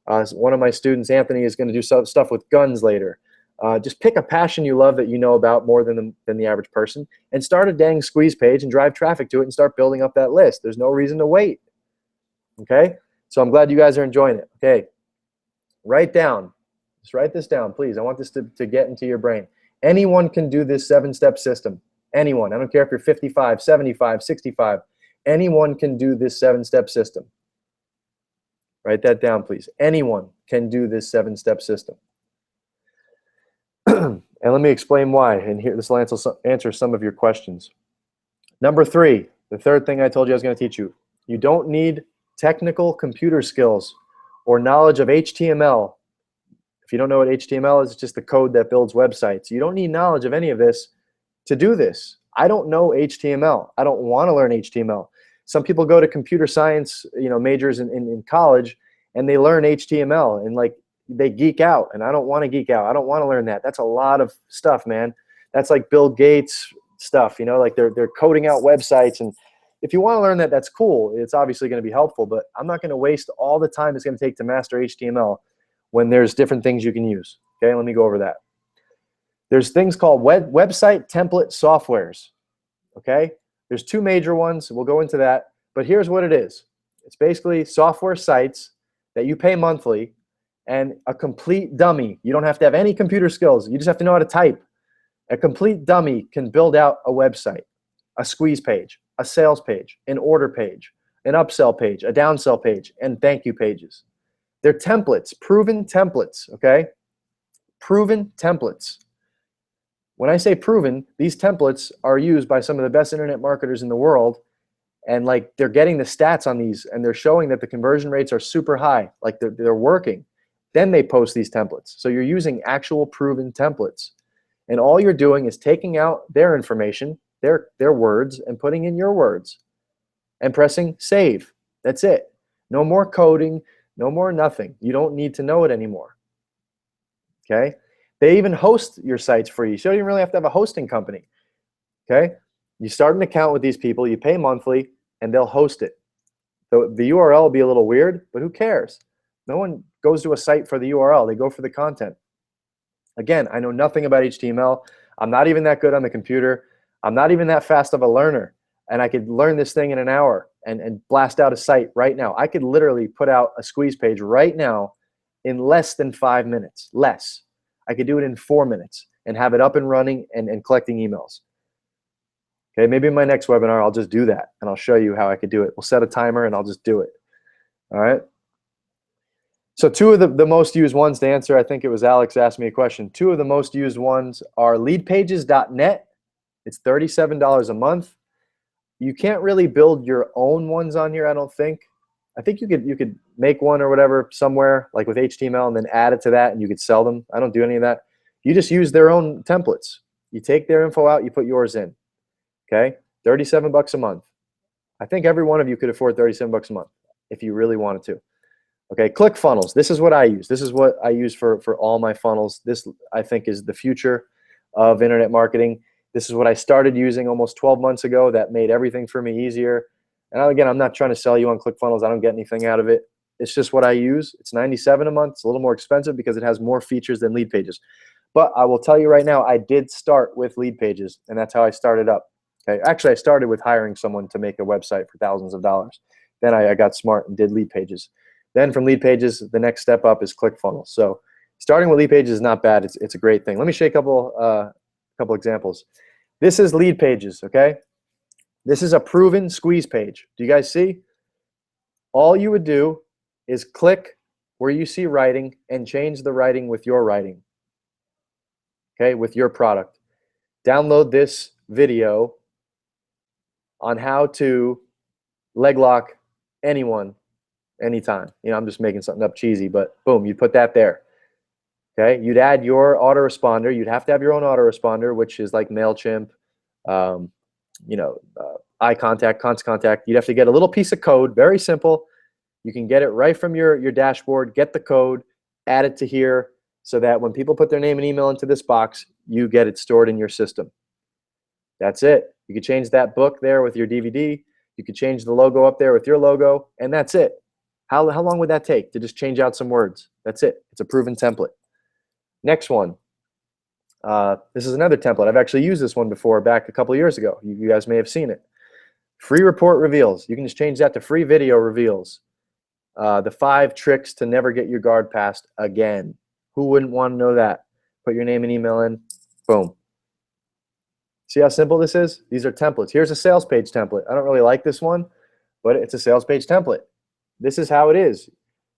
One of my students, Anthony, is going to do stuff with guns later. Just pick a passion you love that you know about more than the average person and start a dang squeeze page and drive traffic to it and start building up that list. There's no reason to wait. Okay? So I'm glad you guys are enjoying it. Okay. Write down. Just write this down, please. I want this to get into your brain. Anyone can do this 7-step system. Anyone. I don't care if you're 55, 75, 65. Anyone can do this 7-step system. Write that down, please. Anyone can do this 7-step system. And let me explain why. And here, this will answer some of your questions. Number 3, the third thing I told you I was going to teach you. You don't need technical computer skills or knowledge of HTML. If you don't know what HTML is, it's just the code that builds websites. You don't need knowledge of any of this to do this. I don't know HTML. I don't want to learn HTML. Some people go to computer science, majors in college, and they learn HTML and like they geek out. And I don't want to geek out. I don't want to learn that. That's a lot of stuff, man. That's like Bill Gates stuff, like they're coding out websites. And if you want to learn that, that's cool. It's obviously going to be helpful, but I'm not going to waste all the time it's going to take to master HTML when there's different things you can use. Okay, let me go over that. There's things called website template softwares. Okay, there's two major ones. We'll go into that, but here's what it is. It's basically software sites that you pay monthly, and a complete dummy. You don't have to have any computer skills. You just have to know how to type. A complete dummy can build out a website, a squeeze page, a sales page, an order page, an upsell page, a downsell page, and thank you pages. They're templates, proven templates, okay? Proven templates. When I say proven, these templates are used by some of the best internet marketers in the world, and like they're getting the stats on these, and they're showing that the conversion rates are super high, like they're working. Then they post these templates. So you're using actual proven templates. And all you're doing is taking out their information, their words, and putting in your words and pressing save. That's it. No more coding, no more nothing. You don't need to know it anymore. Okay? They even host your sites for you. So you don't even really have to have a hosting company. Okay? You start an account with these people, you pay monthly, and they'll host it. So the URL will be a little weird, but who cares? No one goes to a site for the URL. They go for the content. Again, I know nothing about HTML. I'm not even that good on the computer. I'm not even that fast of a learner. And I could learn this thing in an hour and blast out a site right now. I could literally put out a squeeze page right now in less than 5 minutes. Less. I could do it in 4 minutes and have it up and running and collecting emails. Okay, maybe in my next webinar, I'll just do that and I'll show you how I could do it. We'll set a timer and I'll just do it. All right. So two of the most used ones to answer, I think it was Alex asked me a question. Two of the most used ones are leadpages.net. It's $37 a month. You can't really build your own ones on here, I don't think. I think you could make one or whatever somewhere, like with HTML, and then add it to that, and you could sell them. I don't do any of that. You just use their own templates. You take their info out, you put yours in. Okay, 37 bucks a month. I think every one of you could afford 37 bucks a month if you really wanted to. Okay, ClickFunnels. This is what I use. This is what I use for all my funnels. This, I think, is the future of internet marketing. This is what I started using almost 12 months ago. That made everything for me easier. And again, I'm not trying to sell you on ClickFunnels. I don't get anything out of it. It's just what I use. It's $97 a month. It's a little more expensive because it has more features than Lead Pages. But I will tell you right now, I did start with Lead Pages, and that's how I started up. Okay, actually, I started with hiring someone to make a website for thousands of dollars. Then I got smart and did Lead Pages. Then from Lead Pages, the next step up is ClickFunnels. So starting with Lead Pages is not bad. It's a great thing. Let me show you a couple examples. This is Lead Pages, okay? This is a proven squeeze page. Do you guys see? All you would do is click where you see writing and change the writing with your writing, okay, with your product. Download this video on how to leg lock anyone, anytime. You know, I'm just making something up cheesy, but boom, you put that there. Okay, you'd add your autoresponder. You'd have to have your own autoresponder, which is like MailChimp, iContact, Constant Contact. You'd have to get a little piece of code, very simple. You can get it right from your dashboard, get the code, add it to here, so that when people put their name and email into this box, you get it stored in your system. That's it. You could change that book there with your DVD. You could change the logo up there with your logo, and that's it. How long would that take to just change out some words? That's it. It's a proven template. Next one. This is another template. I've actually used this one before back a couple of years ago. You guys may have seen it. Free report reveals. You can just change that to free video reveals. The 5 tricks to never get your guard passed again. Who wouldn't want to know that? Put your name and email in. Boom. See how simple this is? These are templates. Here's a sales page template. I don't really like this one, but it's a sales page template. This is how it is.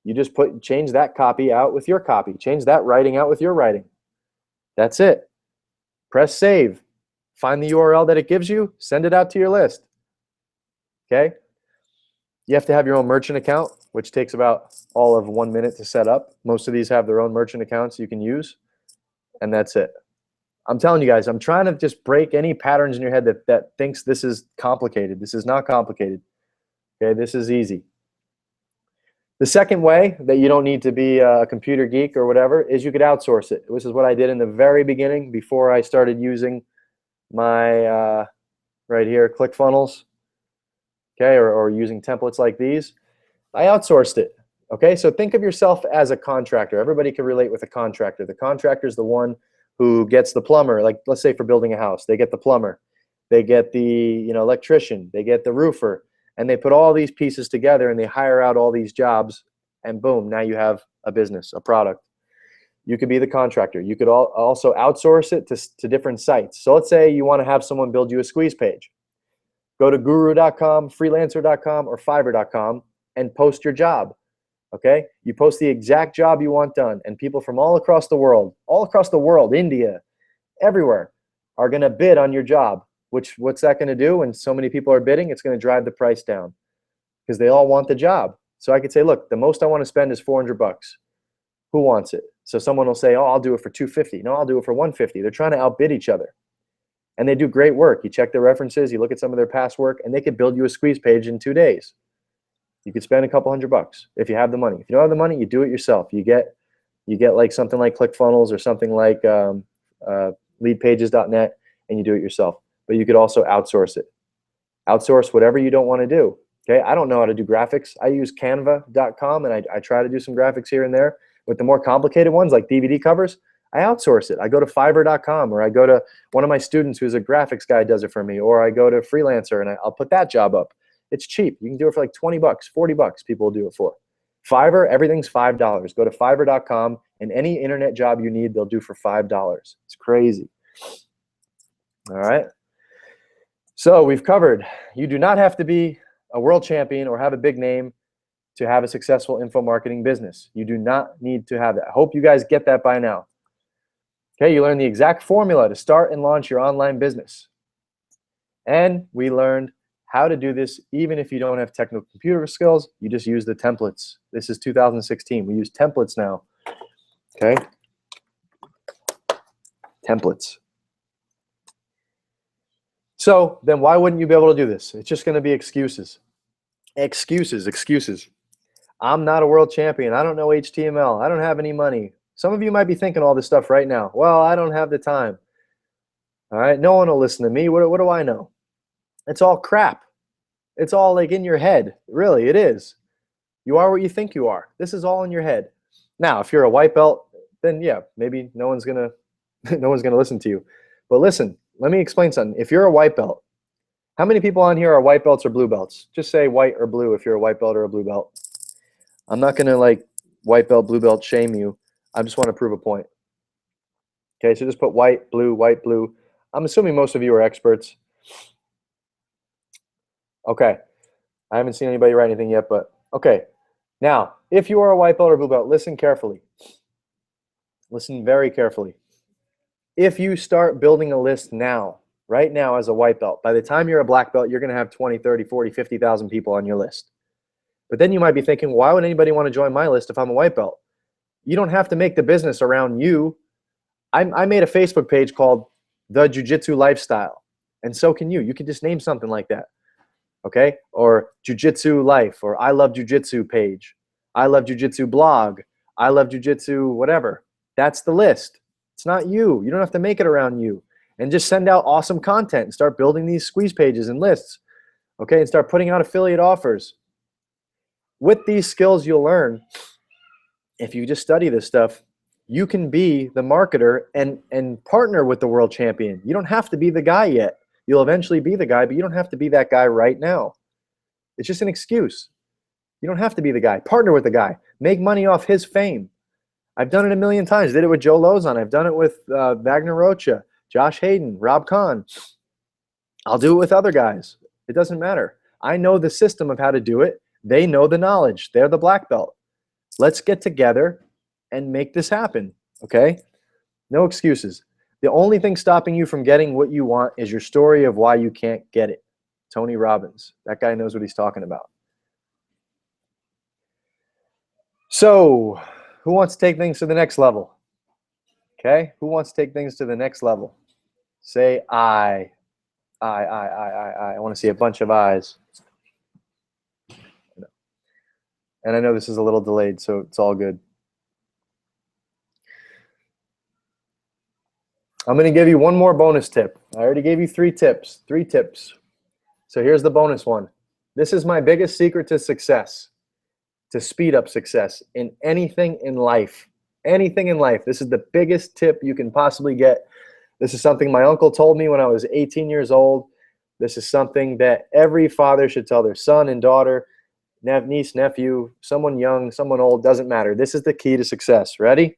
You just change that copy out with your copy. Change that writing out with your writing. That's it. Press save. Find the URL that it gives you. Send it out to your list. Okay? You have to have your own merchant account, which takes about all of 1 minute to set up. Most of these have their own merchant accounts you can use, and that's it. I'm telling you guys, I'm trying to just break any patterns in your head that thinks this is complicated. This is not complicated. Okay, this is easy. The second way that you don't need to be a computer geek or whatever is you could outsource it. This is what I did in the very beginning before I started using my, right here, ClickFunnels, okay, or using templates like these. I outsourced it, okay? So think of yourself as a contractor. Everybody can relate with a contractor. The contractor is the one who gets the plumber, like let's say for building a house, they get the plumber, they get the electrician, they get the roofer, and they put all these pieces together and they hire out all these jobs, and boom, now you have a business, a product. You could be the contractor. You could also outsource it to different sites. So let's say you want to have someone build you a squeeze page. Go to guru.com, freelancer.com, or fiverr.com and post your job, okay? You post the exact job you want done, and people from all across the world, India, everywhere, are going to bid on your job. What's that going to do when so many people are bidding? It's going to drive the price down because they all want the job. So I could say, look, the most I want to spend is $400. Who wants it? So someone will say, oh, I'll do it for $250. No, I'll do it for $150. They're trying to outbid each other. And they do great work. You check their references, you look at some of their past work, and they could build you a squeeze page in 2 days. You could spend a couple $100 if you have the money. If you don't have the money, you do it yourself. You get like something like ClickFunnels or something like leadpages.net, and you do it yourself. But you could also outsource it. Outsource whatever you don't want to do. Okay, I don't know how to do graphics. I use canva.com, and I try to do some graphics here and there. But the more complicated ones, like DVD covers, I outsource it. I go to fiverr.com, or I go to one of my students who's a graphics guy does it for me, or I go to Freelancer and I'll put that job up. It's cheap. You can do it for like $20, $40 people will do it for. Fiverr, everything's $5. Go to fiverr.com, and any internet job you need, they'll do for $5. It's crazy. All right. So we've covered, you do not have to be a world champion or have a big name to have a successful info marketing business. You do not need to have that. I hope you guys get that by now. Okay, you learned the exact formula to start and launch your online business. And we learned how to do this even if you don't have technical computer skills. You just use the templates. This is 2016. We use templates now. Okay? Templates. So then why wouldn't you be able to do this? It's just going to be excuses. Excuses. I'm not a world champion. I don't know HTML. I don't have any money. Some of you might be thinking all this stuff right now. Well, I don't have the time. All right, no one will listen to me. What do I know? It's all crap. It's all like in your head. Really, it is. You are what you think you are. This is all in your head. Now, if you're a white belt, then yeah, maybe no one's gonna listen to you. But listen, let me explain something. If you're a white belt, how many people on here are white belts or blue belts? Just say white or blue if you're a white belt or a blue belt. I'm not gonna like white belt, blue belt shame you. I just want to prove a point. Okay, so just put white, blue, white, blue. I'm assuming most of you are experts. Okay, I haven't seen anybody write anything yet, but okay. Now, if you are a white belt or blue belt, listen carefully. Listen very carefully. If you start building a list now, right now as a white belt, by the time you're a black belt, you're going to have 20, 30, 40, 50,000 people on your list. But then you might be thinking, why would anybody want to join my list if I'm a white belt? You don't have to make the business around you. I made a Facebook page called The Jiu-Jitsu Lifestyle, and so can you. You can just name something like that, okay? Or Jiu-Jitsu Life, or I Love Jiu-Jitsu page, I Love Jiu-Jitsu blog, I Love Jiu-Jitsu whatever. That's the list. It's not you. You don't have to make it around you. And just send out awesome content and start building these squeeze pages and lists, okay? And start putting out affiliate offers. With these skills you'll learn, if you just study this stuff, you can be the marketer and partner with the world champion. You don't have to be the guy yet. You'll eventually be the guy, but you don't have to be that guy right now. It's just an excuse. You don't have to be the guy. Partner with the guy. Make money off his fame. I've done it a million times. Did it with Joe Lozon. I've done it with Wagner Rocha, Josh Hayden, Rob Kahn. I'll do it with other guys. It doesn't matter. I know the system of how to do it. They know the knowledge. They're the black belt. Let's get together and make this happen, okay? No excuses. The only thing stopping you from getting what you want is your story of why you can't get it. Tony Robbins. That guy knows what he's talking about. So, who wants to take things to the next level? Okay, who wants to take things to the next level? Say I. I want to see a bunch of eyes. And I know this is a little delayed, so it's all good. I'm going to give you one more bonus tip. I already gave you 3 tips. 3 tips. So here's the bonus one. This is my biggest secret to success, to speed up success in anything in life. Anything in life. This is the biggest tip you can possibly get. This is something my uncle told me when I was 18 years old. This is something that every father should tell their son and daughter, niece, nephew, someone young, someone old, doesn't matter. This is the key to success. Ready?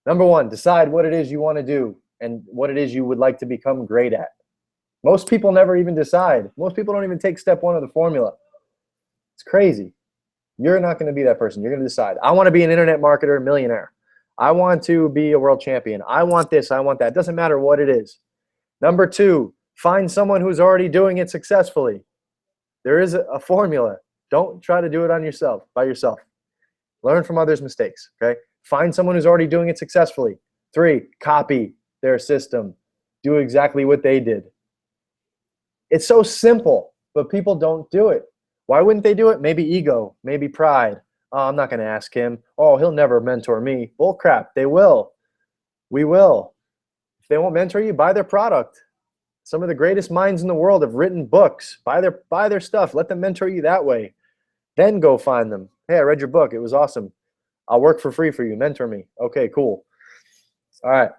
Number 1, decide what it is you want to do and what it is you would like to become great at. Most people never even decide. Most people don't even take step 1 of the formula. It's crazy. You're not going to be that person. You're going to decide. I want to be an internet marketer, millionaire. I want to be a world champion. I want this. I want that. It doesn't matter what it is. Number 2, find someone who's already doing it successfully. There is a formula. Don't try to do it by yourself. Learn from others' mistakes, okay? Find someone who's already doing it successfully. 3, copy their system. Do exactly what they did. It's so simple, but people don't do it. Why wouldn't they do it? Maybe ego, maybe pride. Oh, I'm not going to ask him. Oh, he'll never mentor me. Bull crap. They will. We will. If they won't mentor you, buy their product. Some of the greatest minds in the world have written books. Buy their stuff. Let them mentor you that way. Then go find them. Hey, I read your book. It was awesome. I'll work for free for you. Mentor me. Okay, cool. All right.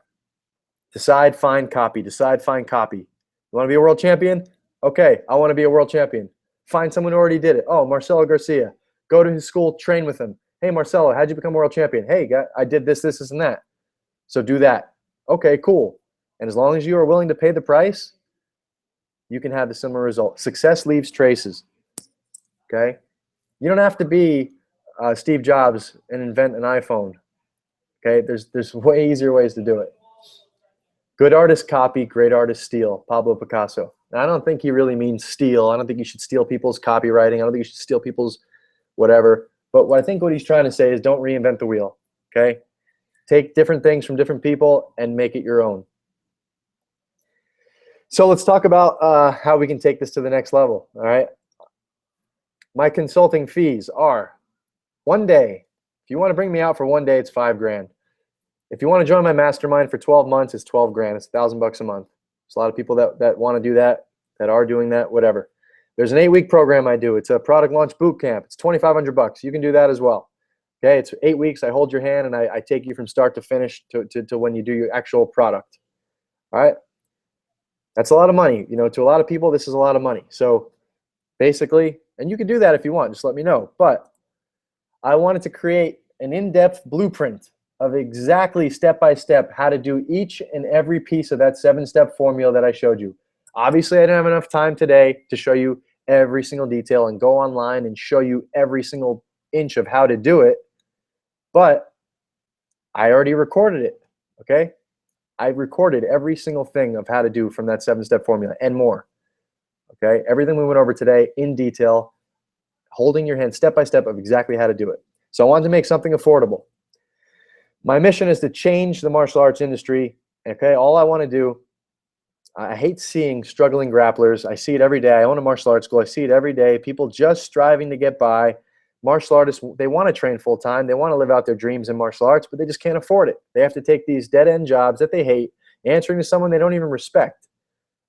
Decide, find, copy. Decide, find, copy. You want to be a world champion? Okay, I want to be a world champion. Find someone who already did it. Oh, Marcelo Garcia. Go to his school, train with him. Hey, Marcelo, how'd you become a world champion? Hey, I did this, and that. So do that. Okay, cool. And as long as you are willing to pay the price, you can have the similar result. Success leaves traces. Okay? You don't have to be Steve Jobs and invent an iPhone. Okay? There's way easier ways to do it. Good artists copy, great artists steal. Pablo Picasso. Now, I don't think he really means steal. I don't think you should steal people's copywriting. I don't think you should steal people's whatever. But what he's trying to say is don't reinvent the wheel. Okay? Take different things from different people and make it your own. So let's talk about how we can take this to the next level. All right? My consulting fees are 1 day. If you want to bring me out for 1 day, it's $5,000. If you want to join my mastermind for 12 months, it's $12,000. It's $1,000 a month. There's a lot of people that want to do that are doing that, whatever. There's an 8-week program I do. It's a product launch boot camp. It's $2,500. You can do that as well. Okay, it's 8 weeks. I hold your hand and I take you from start to finish to when you do your actual product. All right, that's a lot of money. You know, to a lot of people, this is a lot of money. So basically, and you can do that if you want. Just let me know. But I wanted to create an in-depth blueprint of exactly step-by-step how to do each and every piece of that 7-step formula that I showed you. Obviously, I didn't have enough time today to show you every single detail and go online and show you every single inch of how to do it, but I already recorded it, okay? I recorded every single thing of how to do from that 7-step formula and more, okay? Everything we went over today in detail, holding your hand step-by-step of exactly how to do it. So I wanted to make something affordable. My mission is to change the martial arts industry, okay? All I want to do, I hate seeing struggling grapplers. I see it every day. I own a martial arts school. I see it every day. People just striving to get by. Martial artists, they want to train full-time. They want to live out their dreams in martial arts, but they just can't afford it. They have to take these dead-end jobs that they hate, answering to someone they don't even respect,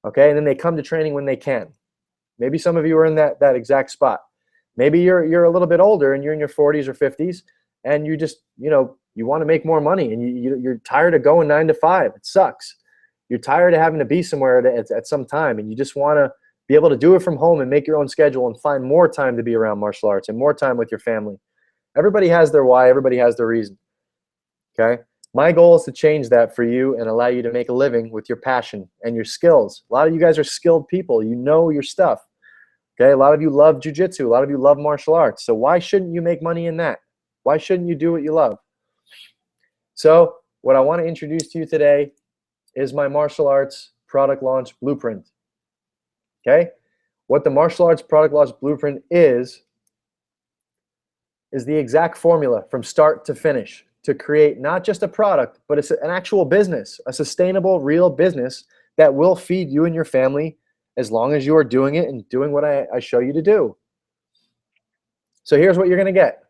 okay? And then they come to training when they can. Maybe some of you are in that exact spot. Maybe you're a little bit older and you're in your 40s or 50s, and you just, you want to make more money, and you're tired of going 9 to 5. It sucks. You're tired of having to be somewhere at some time, and you just want to be able to do it from home and make your own schedule and find more time to be around martial arts and more time with your family. Everybody has their why. Everybody has their reason, okay? My goal is to change that for you and allow you to make a living with your passion and your skills. A lot of you guys are skilled people. You know your stuff, okay? A lot of you love jiu-jitsu. A lot of you love martial arts. So why shouldn't you make money in that? Why shouldn't you do what you love? So what I want to introduce to you today is my martial arts product launch blueprint. Okay? What the martial arts product launch blueprint is the exact formula from start to finish to create not just a product, but it's an actual business, a sustainable, real business that will feed you and your family as long as you are doing it and doing what I show you to do. So here's what you're going to get.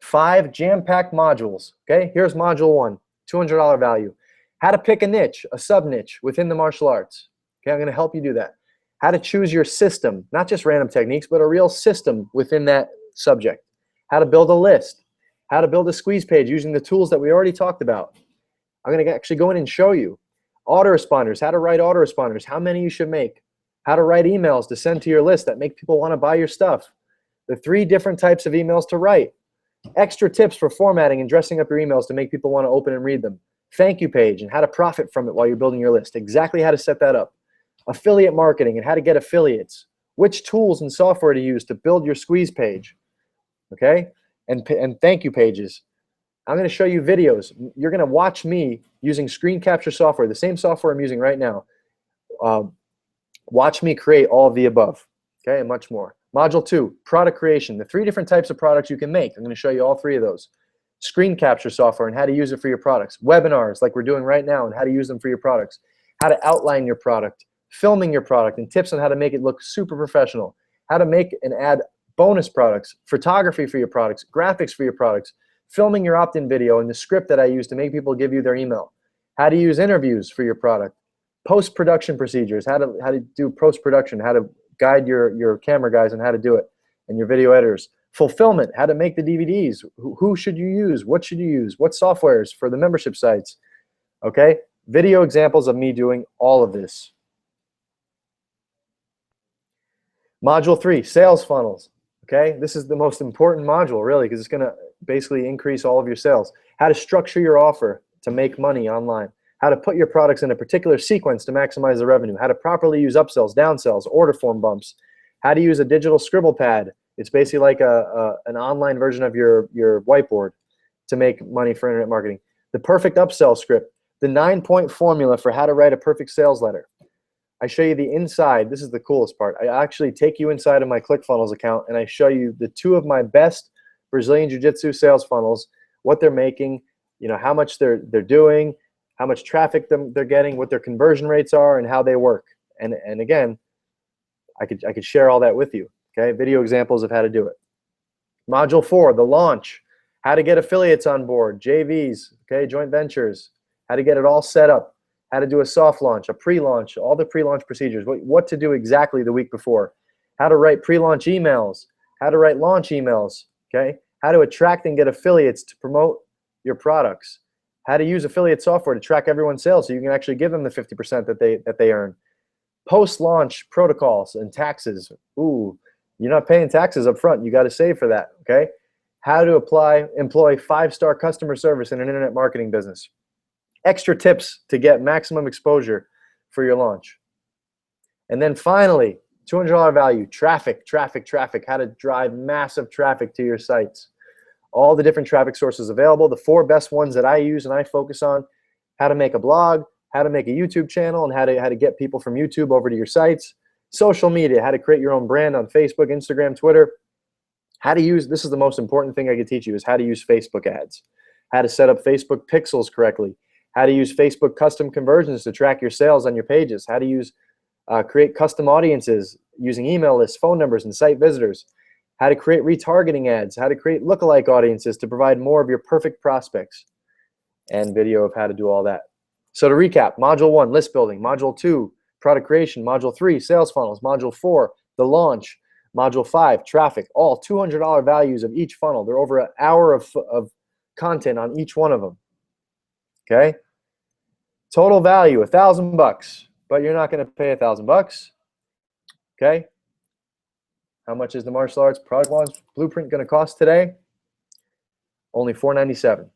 5 jam-packed modules. Okay, here's module 1, $200 value. How to pick a niche, a sub-niche within the martial arts. Okay, I'm going to help you do that. How to choose your system, not just random techniques, but a real system within that subject. How to build a list. How to build a squeeze page using the tools that we already talked about. I'm going to actually go in and show you. Autoresponders, how to write autoresponders, how many you should make. How to write emails to send to your list that make people want to buy your stuff. The 3 different types of emails to write. Extra tips for formatting and dressing up your emails to make people want to open and read them. Thank you page and how to profit from it while you're building your list. Exactly how to set that up. Affiliate marketing and how to get affiliates. Which tools and software to use to build your squeeze page. Okay? And thank you pages. I'm going to show you videos. You're going to watch me using screen capture software, the same software I'm using right now. Watch me create all of the above, okay, and much more. Module 2, product creation, the 3 different types of products you can make. I'm going to show you all 3 of those. Screen capture software and how to use it for your products. Webinars like we're doing right now and how to use them for your products. How to outline your product. Filming your product and tips on how to make it look super professional. How to make and add bonus products. Photography for your products. Graphics for your products. Filming your opt-in video and the script that I use to make people give you their email. How to use interviews for your product. Post-production procedures, how to do post-production, how to guide your camera guys on how to do it, and your video editors. Fulfillment, how to make the DVDs. Who should you use? What should you use? What softwares for the membership sites? Okay? Video examples of me doing all of this. Module 3, sales funnels. Okay? This is the most important module, really, because it's going to basically increase all of your sales. How to structure your offer to make money online. How to put your products in a particular sequence to maximize the revenue. How to properly use upsells, downsells, order form bumps. How to use a digital scribble pad. It's basically like an online version of your whiteboard to make money for internet marketing. The perfect upsell script. The 9-point formula for how to write a perfect sales letter. I show you the inside. This is the coolest part. I actually take you inside of my ClickFunnels account and I show you the 2 of my best Brazilian Jiu-Jitsu sales funnels, what they're making, you know, how much they're doing, how much traffic they're getting, what their conversion rates are, and how they work. And again, I could share all that with you. Okay, video examples of how to do it. Module 4, the launch. How to get affiliates on board, JVs, okay, joint ventures. How to get it all set up. How to do a soft launch, a pre-launch, all the pre-launch procedures. What to do exactly the week before. How to write pre-launch emails. How to write launch emails. Okay, how to attract and get affiliates to promote your products. How to use affiliate software to track everyone's sales so you can actually give them the 50% that they earn. Post-launch protocols and taxes. Ooh, you're not paying taxes up front. You got to save for that, okay? How to employ 5-star customer service in an internet marketing business. Extra tips to get maximum exposure for your launch. And then finally, $200 value, traffic. How to drive massive traffic to your sites. All the different traffic sources available, the 4 best ones that I use and I focus on. How to make a blog, how to make a YouTube channel, and how to get people from YouTube over to your sites. Social media, how to create your own brand on Facebook, Instagram, Twitter. How to use, this is the most important thing I could teach you, is how to use Facebook ads. How to set up Facebook pixels correctly. How to use Facebook custom conversions to track your sales on your pages. How to use create custom audiences using email lists, phone numbers, and site visitors. How to create retargeting ads, how to create lookalike audiences to provide more of your perfect prospects, and video of how to do all that. So to recap, Module 1, list building. Module 2, product creation. Module 3, sales funnels. Module 4, the launch. Module 5, traffic. All $200 values of each funnel. They're over an hour of content on each one of them. Okay? Total value, $1,000, but you're not going to pay $1,000. Okay? How much is the martial arts product launch blueprint going to cost today? Only $497.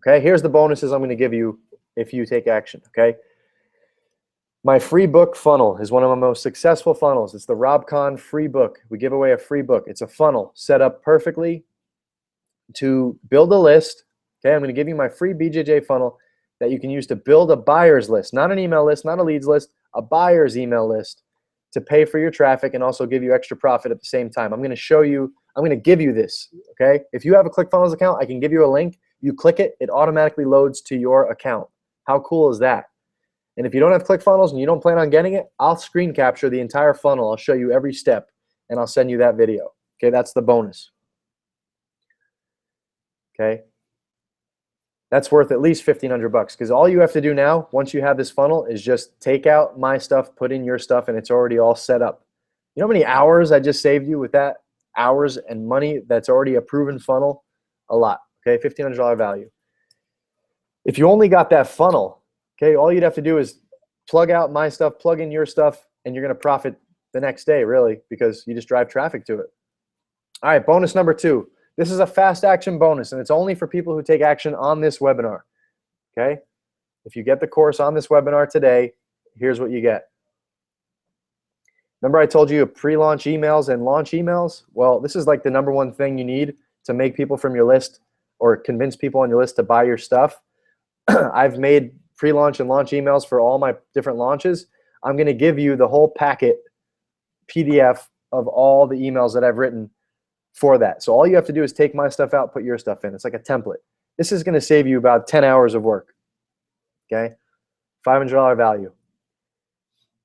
Okay, here's the bonuses I'm going to give you if you take action. Okay, my free book funnel is one of my most successful funnels. It's the Rob Kahn free book. We give away a free book. It's a funnel set up perfectly to build a list. Okay, I'm going to give you my free BJJ funnel that you can use to build a buyer's list, not an email list, not a leads list, a buyer's email list, to pay for your traffic and also give you extra profit at the same time. I'm going to show you, I'm going to give you this, okay? If you have a ClickFunnels account, I can give you a link. You click it, it automatically loads to your account. How cool is that? And if you don't have ClickFunnels and you don't plan on getting it, I'll screen capture the entire funnel. I'll show you every step, and I'll send you that video. Okay, that's the bonus. Okay, that's worth at least $1,500 because all you have to do now, once you have this funnel, is just take out my stuff, put in your stuff, and it's already all set up. You know how many hours I just saved you with that? Hours and money that's already a proven funnel? A lot. Okay, $1,500 value. If you only got that funnel, okay, all you'd have to do is plug out my stuff, plug in your stuff, and you're going to profit the next day, really, because you just drive traffic to it. All right, bonus number 2. This is a fast action bonus, and it's only for people who take action on this webinar. Okay? If you get the course on this webinar today, here's what you get. Remember I told you pre-launch emails and launch emails? Well, this is like the #1 thing you need to make people from your list or convince people on your list to buy your stuff. I've made pre-launch and launch emails for all my different launches. I'm going to give you the whole packet PDF of all the emails that I've written for that. So all you have to do is take my stuff out, put your stuff in. It's like a template. This is going to save you about 10 hours of work. Okay? $500 value.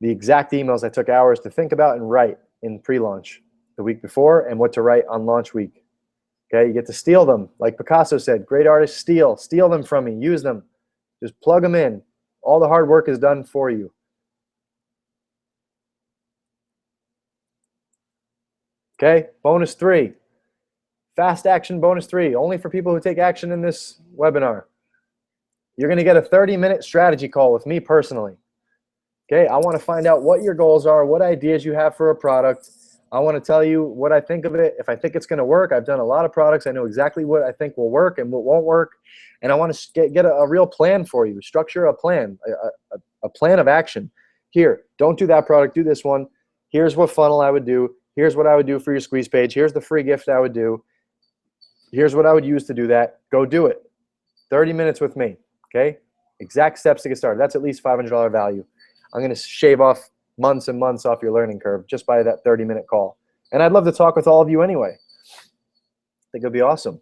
The exact emails I took hours to think about and write in pre-launch the week before and what to write on launch week. Okay? You get to steal them. Like Picasso said, great artists steal. Steal them from me. Use them. Just plug them in. All the hard work is done for you. Okay? Bonus 3. Fast action bonus 3, only for people who take action in this webinar. You're going to get a 30-minute strategy call with me personally. Okay, I want to find out what your goals are, what ideas you have for a product. I want to tell you what I think of it. If I think it's going to work, I've done a lot of products. I know exactly what I think will work and what won't work. And I want to get a real plan for you, structure a plan, a plan of action. Here, don't do that product, do this one. Here's what funnel I would do. Here's what I would do for your squeeze page. Here's the free gift I would do. Here's what I would use to do that. Go do it. 30 minutes with me, okay? Exact steps to get started. That's at least $500 value. I'm going to shave off months and months off your learning curve just by that 30-minute call. And I'd love to talk with all of you anyway. I think it'll be awesome.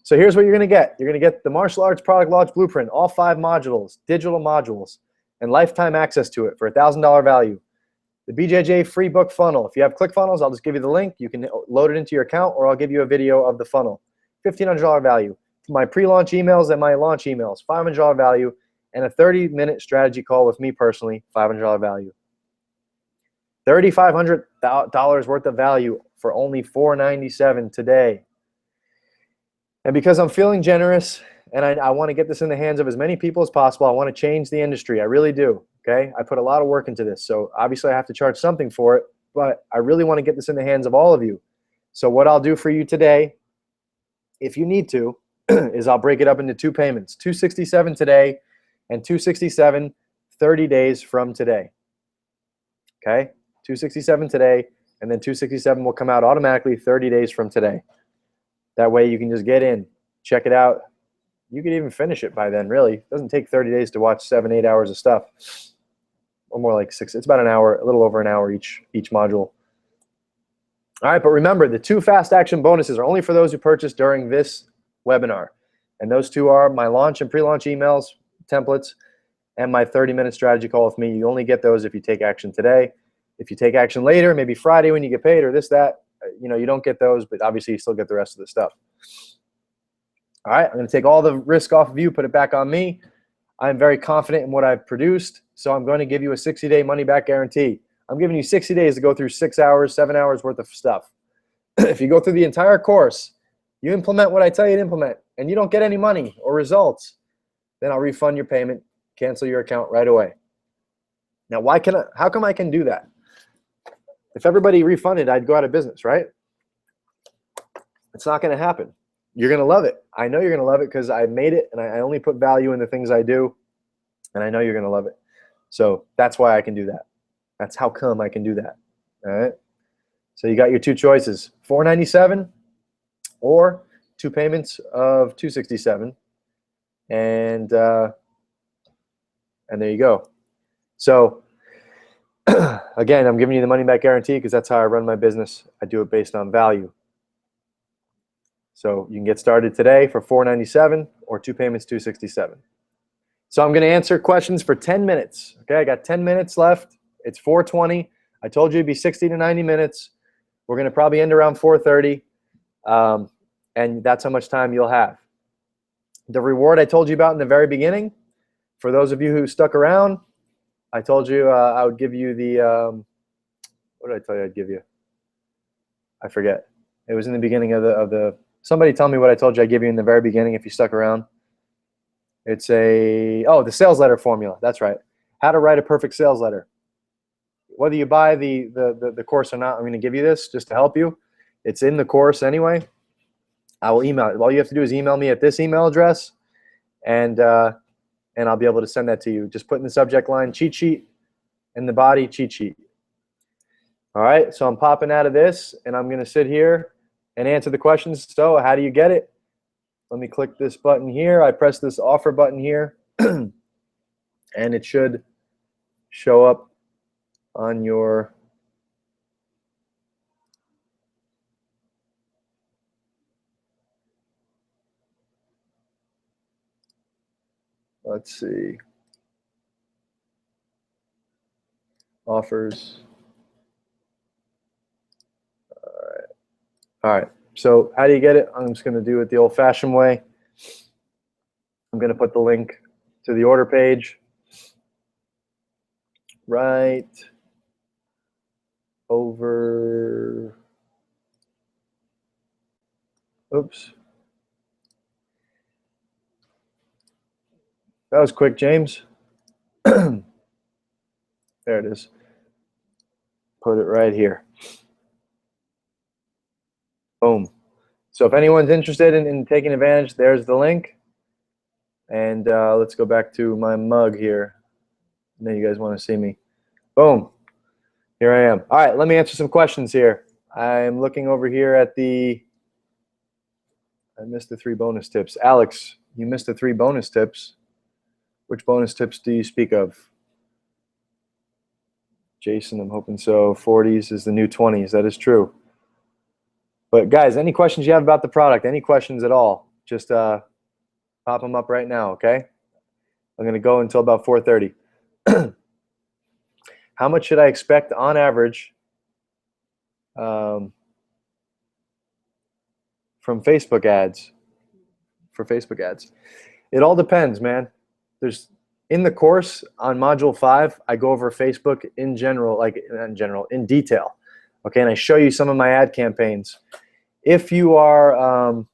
So here's what you're going to get. You're going to get the Martial Arts Product Launch Blueprint, all 5 modules, digital modules, and lifetime access to it for $1,000 value. The BJJ free book funnel. If you have ClickFunnels, I'll just give you the link. You can load it into your account, or I'll give you a video of the funnel. $1,500 value. My pre-launch emails and my launch emails, $500 value, and a 30-minute strategy call with me personally, $500 value. $3,500 worth of value for only $497 today. And because I'm feeling generous and I want to get this in the hands of as many people as possible, I want to change the industry. I really do. Okay? I put a lot of work into this, so obviously I have to charge something for it, but I really want to get this in the hands of all of you. So what I'll do for you today, if you need to, is I'll break it up into 2 payments, $267 today and $267 30 days from today. Okay? $267 today, and then $267 will come out automatically 30 days from today. That way you can just get in, check it out. You could even finish it by then, really. It doesn't take 30 days to watch 7-8 hours of stuff. Or more like 6. It's about an hour, a little over an hour each module. All right, but remember, the 2 fast action bonuses are only for those who purchase during this webinar. And those 2 are my launch and pre-launch emails, templates, and my 30-minute strategy call with me. You only get those if you take action today. If you take action later, maybe Friday when you get paid or this, that, you don't get those, but obviously you still get the rest of the stuff. All right, I'm going to take all the risk off of you, put it back on me. I'm very confident in what I've produced, so I'm going to give you a 60-day money-back guarantee. I'm giving you 60 days to go through 6 hours, 7 hours worth of stuff. If you go through the entire course, you implement what I tell you to implement, and you don't get any money or results, then I'll refund your payment, cancel your account right away. Now, how come I can do that? If everybody refunded, I'd go out of business, right? It's not going to happen. You're going to love it. I know you're going to love it because I made it, and I only put value in the things I do, and I know you're going to love it. So that's why I can do that. That's how come I can do that. All right? So you got your 2 choices, $497 or 2 payments of $267, and there you go. So again, I'm giving you the money back guarantee because that's how I run my business. I do it based on value. So you can get started today for $497 or 2 payments, $267. So I'm going to answer questions for 10 minutes. Okay, I got 10 minutes left. It's 4:20. I told you it'd be 60 to 90 minutes. We're going to probably end around 4:30, and that's how much time you'll have. The reward I told you about in the very beginning, for those of you who stuck around, I told you I would give you the, what did I tell you I'd give you? I forget. It was in the beginning of the somebody tell me what I told you I'd give you in the very beginning if you stuck around. It's the sales letter formula. That's right. How to write a perfect sales letter. Whether you buy the course or not, I'm going to give you this just to help you. It's in the course anyway. I will email it. All you have to do is email me at this email address, and I'll be able to send that to you. Just put in the subject line cheat sheet, in the body cheat sheet. All right, so I'm popping out of this, and I'm going to sit here and answer the questions. So how do you get it? Let me click this button here. I press this offer button here, and it should show up on your let's see, offers. All right, so how do you get it? I'm just going to do it the old-fashioned way. I'm going to put the link to the order page right over, oops. That was quick, James. There it is. Put it right here. Boom. So if anyone's interested in taking advantage, there's the link. And let's go back to my mug here. I know you guys want to see me. Boom. Here I am. All right, let me answer some questions here. I'm looking over here at I missed the 3 bonus tips. Alex, you missed the 3 bonus tips. Which bonus tips do you speak of? Jason, I'm hoping so. 40s is the new 20s. That is true. But guys, any questions you have about the product, any questions at all, just pop them up right now, okay? I'm going to go until about 4:30. How much should I expect on average from Facebook ads? For Facebook ads, it all depends, man. In the course on module 5, I go over Facebook in general, in detail. Okay, and I show you some of my ad campaigns. If you are,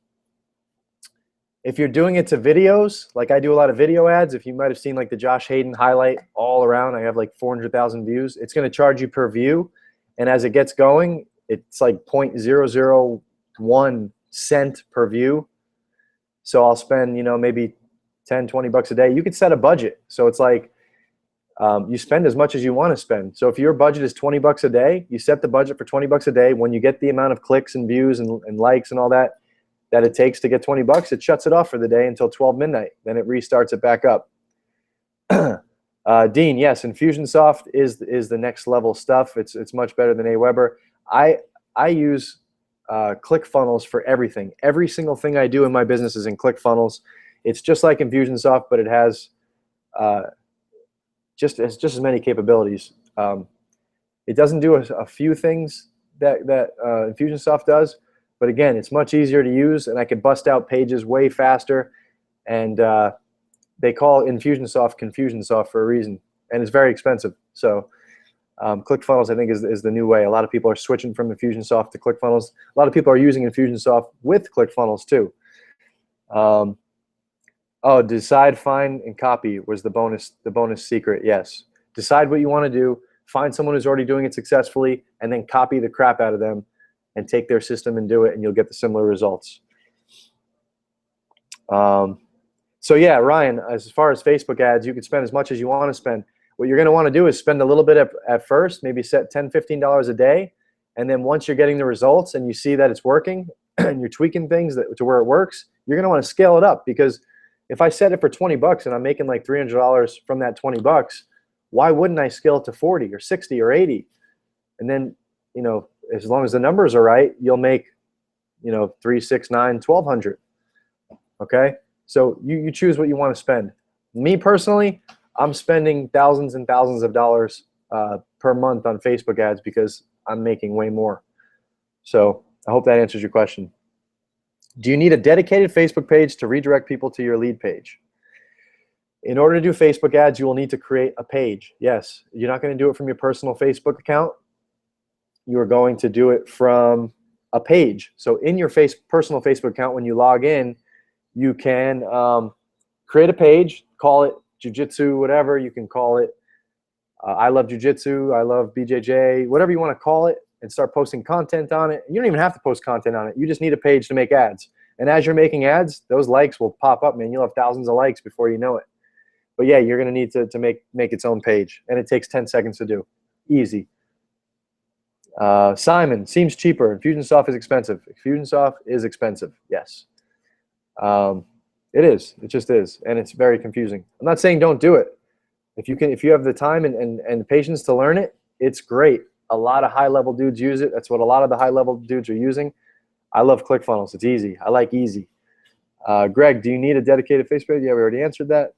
if you're doing it to videos, like I do a lot of video ads, if you might have seen like the Josh Hayden highlight all around, I have like 400,000 views. It's going to charge you per view, and as it gets going, it's like 0.001 cent per view. So I'll spend, maybe 10, 20 bucks a day. You could set a budget. So it's like you spend as much as you want to spend. So if your budget is 20 bucks a day, you set the budget for 20 bucks a day. When you get the amount of clicks and views and likes and all that it takes to get 20 bucks, it shuts it off for the day until 12 midnight. Then it restarts it back up. Dean, yes, Infusionsoft is the next level stuff. It's much better than Aweber. I use ClickFunnels for everything. Every single thing I do in my business is in ClickFunnels. It's just like Infusionsoft, but it has just as many capabilities. It doesn't do a few things that Infusionsoft does, but again, it's much easier to use, and I can bust out pages way faster. And they call Infusionsoft Confusionsoft for a reason, and it's very expensive. So ClickFunnels, I think, is the new way. A lot of people are switching from Infusionsoft to ClickFunnels. A lot of people are using Infusionsoft with ClickFunnels too. Oh, decide, find, and copy was the bonus secret. Yes. Decide what you want to do, find someone who's already doing it successfully, and then copy the crap out of them and take their system and do it, and you'll get the similar results. So yeah, Ryan, as far as Facebook ads, you can spend as much as you want to spend. What you're going to want to do is spend a little bit at first, maybe set $10, $15 a day, and then once you're getting the results and you see that it's working and you're tweaking things to where it works, you're going to want to scale it up, because if I set it for 20 bucks and I'm making like $300 from that 20 bucks, why wouldn't I scale it to 40 or 60 or 80? And then, as long as the numbers are right, you'll make, 3, 6, 9, 1,200. Okay. So you choose what you want to spend. Me personally, I'm spending thousands and thousands of dollars per month on Facebook ads because I'm making way more. So I hope that answers your question. Do you need a dedicated Facebook page to redirect people to your lead page? In order to do Facebook ads, you will need to create a page. Yes, you're not going to do it from your personal Facebook account. You are going to do it from a page. So in your personal Facebook account, when you log in, you can create a page, call it Jiu-Jitsu, whatever. You can call it I love Jiu-Jitsu, I love BJJ, whatever you want to call it, and start posting content on it. You don't even have to post content on it. You just need a page to make ads. And as you're making ads, those likes will pop up, man. You'll have thousands of likes before you know it. But yeah, you're going to need to make its own page. And it takes 10 seconds to do. Easy. Simon, seems cheaper. Infusionsoft is expensive. Infusionsoft is expensive, yes. It is. It just is. And it's very confusing. I'm not saying don't do it. If you have the time and patience to learn it, it's great. A lot of high-level dudes use it. That's what a lot of the high-level dudes are using. I love ClickFunnels. It's easy. I like easy. Greg, do you need a dedicated Facebook page? Yeah, we already answered that.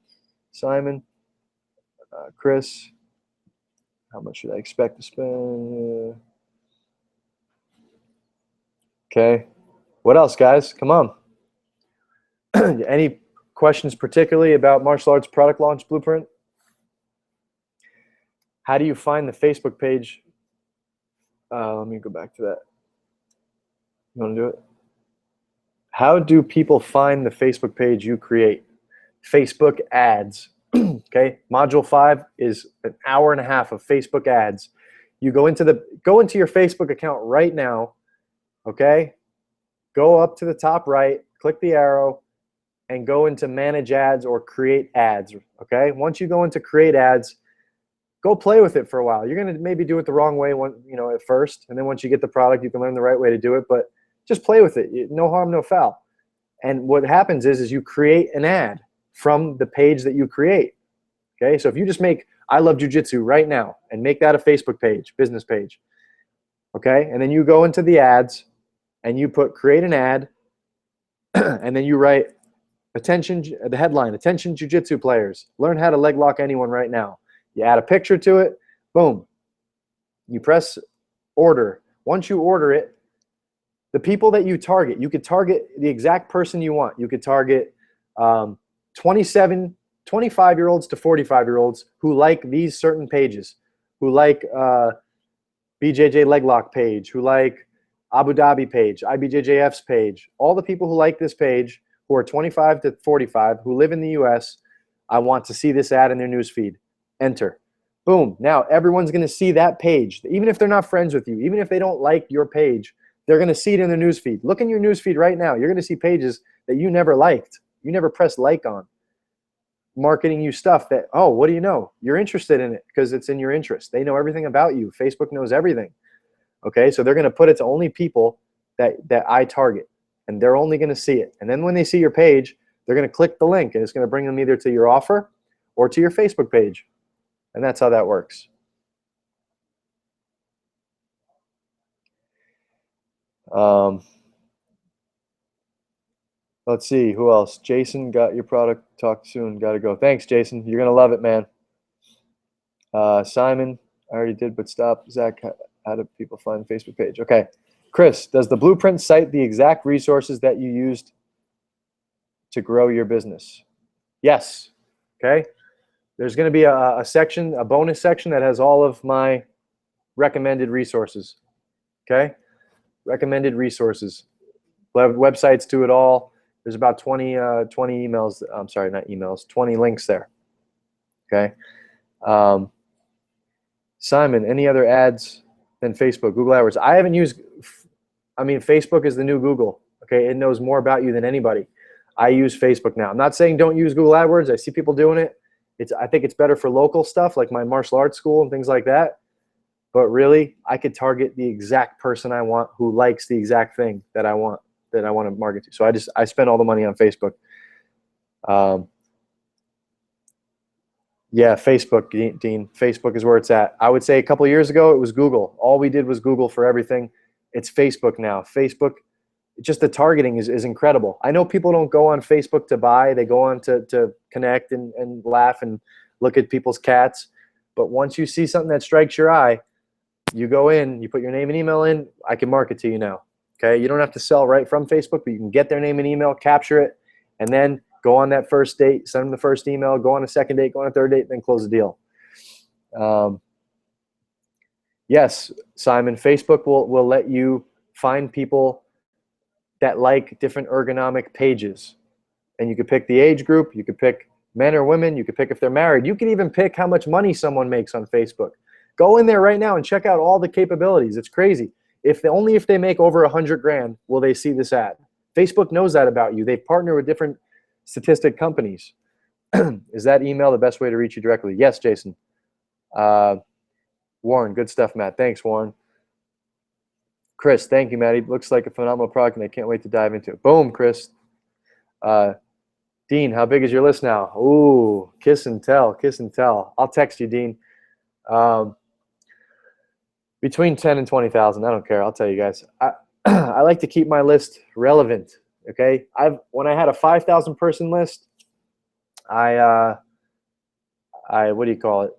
Simon, Chris, how much should I expect to spend? Okay. What else, guys? Come on. Any questions particularly about martial arts product launch blueprint? How do you find the Facebook page? Let me go back to that. You want to do it? How do people find the Facebook page you create? Facebook ads. Okay, module 5 is an hour and a half of Facebook ads. You go into your Facebook account right now. Okay, go up to the top right, click the arrow, and go into manage ads or create ads. Okay, once you go into create ads, go play with it for a while. You're going to maybe do it the wrong way at first, and then once you get the product, you can learn the right way to do it, but just play with it. No harm, no foul. And what happens is you create an ad from the page that you create. Okay, so if you just make I love Jiu-Jitsu right now and make that a Facebook page, business page, okay, and then you go into the ads and you put create an ad and then you write attention, the headline, attention Jiu-Jitsu players, learn how to leg lock anyone right now. You add a picture to it, boom. You press order. Once you order it, the people that you target, you could target the exact person you want. You could target 25-year-olds to 45-year-olds who like these certain pages, who like BJJ leg lock page, who like Abu Dhabi page, IBJJF's page. All the people who like this page, who are 25 to 45, who live in the US, I want to see this ad in their newsfeed. Enter. Boom. Now everyone's going to see that page. Even if they're not friends with you, even if they don't like your page, they're going to see it in their newsfeed. Look in your newsfeed right now. You're going to see pages that you never liked. You never pressed like on. Marketing you stuff that, oh, what do you know? You're interested in it because it's in your interest. They know everything about you. Facebook knows everything. Okay, so they're going to put it to only people that I target, and they're only going to see it. And then when they see your page, they're going to click the link, and it's going to bring them either to your offer or to your Facebook page. And that's how that works. Let's see, who else? Jason, got your product. Talk soon. Got to go. Thanks, Jason. You're going to love it, man. Simon, I already did, but stop. Zach, how do people find the Facebook page? Okay. Chris, does the blueprint cite the exact resources that you used to grow your business? Yes. Okay. There's going to be a section, a bonus section that has all of my recommended resources. Okay. Recommended resources. Websites to it all. There's about 20 emails. I'm sorry, not emails, 20 links there. Okay. Simon, any other ads than Facebook, Google AdWords? I haven't used, Facebook is the new Google. Okay. It knows more about you than anybody. I use Facebook now. I'm not saying don't use Google AdWords. I see people doing it. I think it's better for local stuff like my martial arts school and things like that. But really, I could target the exact person I want who likes the exact thing that I want to market to. So I spend all the money on Facebook. Yeah, Facebook, Dean. Facebook is where it's at. I would say a couple of years ago, it was Google. All we did was Google for everything. It's Facebook now. Facebook just the targeting is incredible. I know people don't go on Facebook to buy. They go on to connect and laugh and look at people's cats. But once you see something that strikes your eye, you go in, you put your name and email in, I can market to you now. Okay, you don't have to sell right from Facebook, but you can get their name and email, capture it, and then go on that first date, send them the first email, go on a second date, go on a third date, then close the deal. Yes, Simon, Facebook will let you find people that like different ergonomic pages. And you could pick the age group, you could pick men or women, you could pick if they're married. You can even pick how much money someone makes on Facebook. Go in there right now and check out all the capabilities. It's crazy. Only if they make over 100 grand will they see this ad. Facebook knows that about you. They partner with different statistic companies. Is that email the best way to reach you directly? Yes, Jason. Warren, good stuff, Matt. Thanks, Warren. Chris, thank you, Maddie. Looks like a phenomenal product, and I can't wait to dive into it. Boom, Chris. Dean, how big is your list now? Ooh, kiss and tell, kiss and tell. I'll text you, Dean. Between 10 and 20,000. I don't care. I'll tell you guys. I like to keep my list relevant. Okay. When I had a 5,000 person list, what do you call it?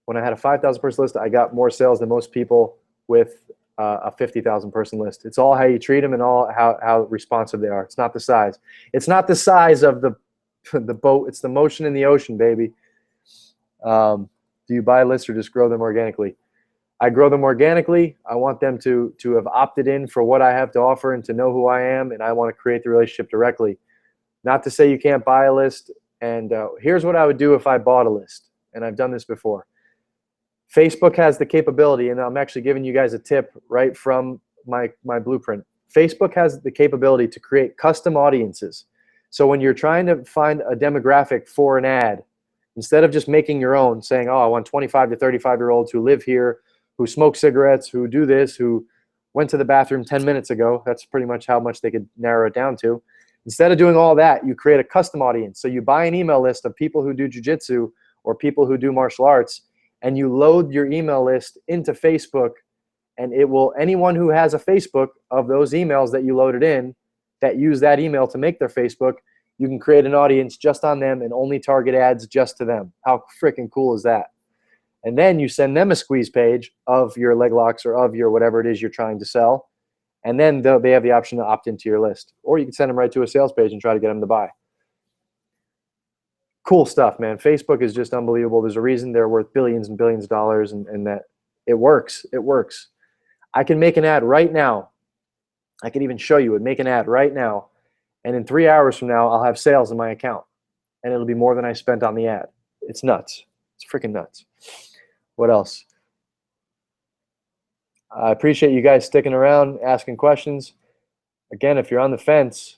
When I had a 5,000 person list, I got more sales than most people with a 50,000 person list. It's all how you treat them and all how responsive they are. It's not the size. It's not the size of the boat. It's the motion in the ocean, baby. Do you buy lists or just grow them organically? I grow them organically. I want them to have opted in for what I have to offer and to know who I am, and I want to create the relationship directly. Not to say you can't buy a list. And here's what I would do if I bought a list, and I've done this before. Facebook has the capability, and I'm actually giving you guys a tip right from my blueprint. Facebook has the capability to create custom audiences. So when you're trying to find a demographic for an ad, instead of just making your own, saying, oh, I want 25 to 35-year-olds who live here, who smoke cigarettes, who do this, who went to the bathroom 10 minutes ago. That's pretty much how much they could narrow it down to. Instead of doing all that, you create a custom audience. So you buy an email list of people who do jiu-jitsu or people who do martial arts, and you load your email list into Facebook, and it will, anyone who has a Facebook of those emails that you loaded in that use that email to make their Facebook, you can create an audience just on them and only target ads just to them. How freaking cool is that? And then you send them a squeeze page of your leg locks or of your whatever it is you're trying to sell. And then they have the option to opt into your list. Or you can send them right to a sales page and try to get them to buy. Cool stuff, man. Facebook is just unbelievable. There's a reason they're worth billions and billions of dollars, and that it works. It works. I can make an ad right now. I can even show you it. Make an ad right now. And in 3 hours from now, I'll have sales in my account. And it'll be more than I spent on the ad. It's nuts. It's freaking nuts. What else? I appreciate you guys sticking around, asking questions. Again, if you're on the fence,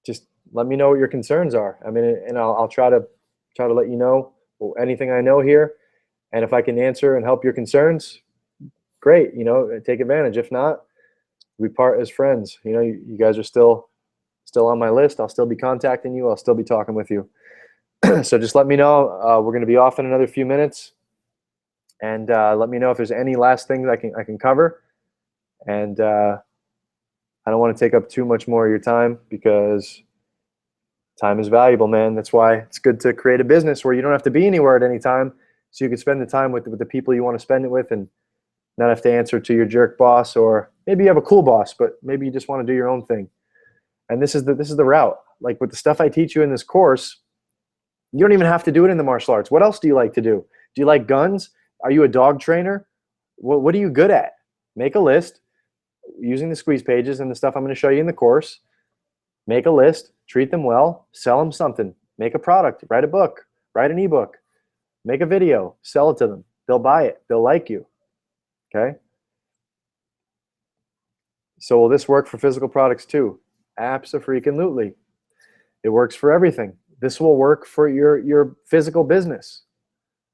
just let me know what your concerns are. I mean, and I'll try to let you know anything I know here. And if I can answer and help your concerns, great. You know, take advantage. If not, we part as friends. You know, you guys are still on my list. I'll still be contacting you. I'll still be talking with you. So just let me know. We're going to be off in another few minutes. And let me know if there's any last things I can cover. And I don't want to take up too much more of your time, because time is valuable, man. That's why it's good to create a business where you don't have to be anywhere at any time, so you can spend the time with the people you want to spend it with and not have to answer to your jerk boss. Or maybe you have a cool boss, but maybe you just want to do your own thing. And this is the route. Like with the stuff I teach you in this course, you don't even have to do it in the martial arts. What else do you like to do? Do you like guns? Are you a dog trainer? What are you good at? Make a list using the squeeze pages and the stuff I'm going to show you in the course. Make a list, treat them well, sell them something, make a product, write a book, write an ebook, make a video, sell it to them. They'll buy it. They'll like you. Okay? So will this work for physical products too? Abso-freaking-lutely. It works for everything. This will work for your physical business.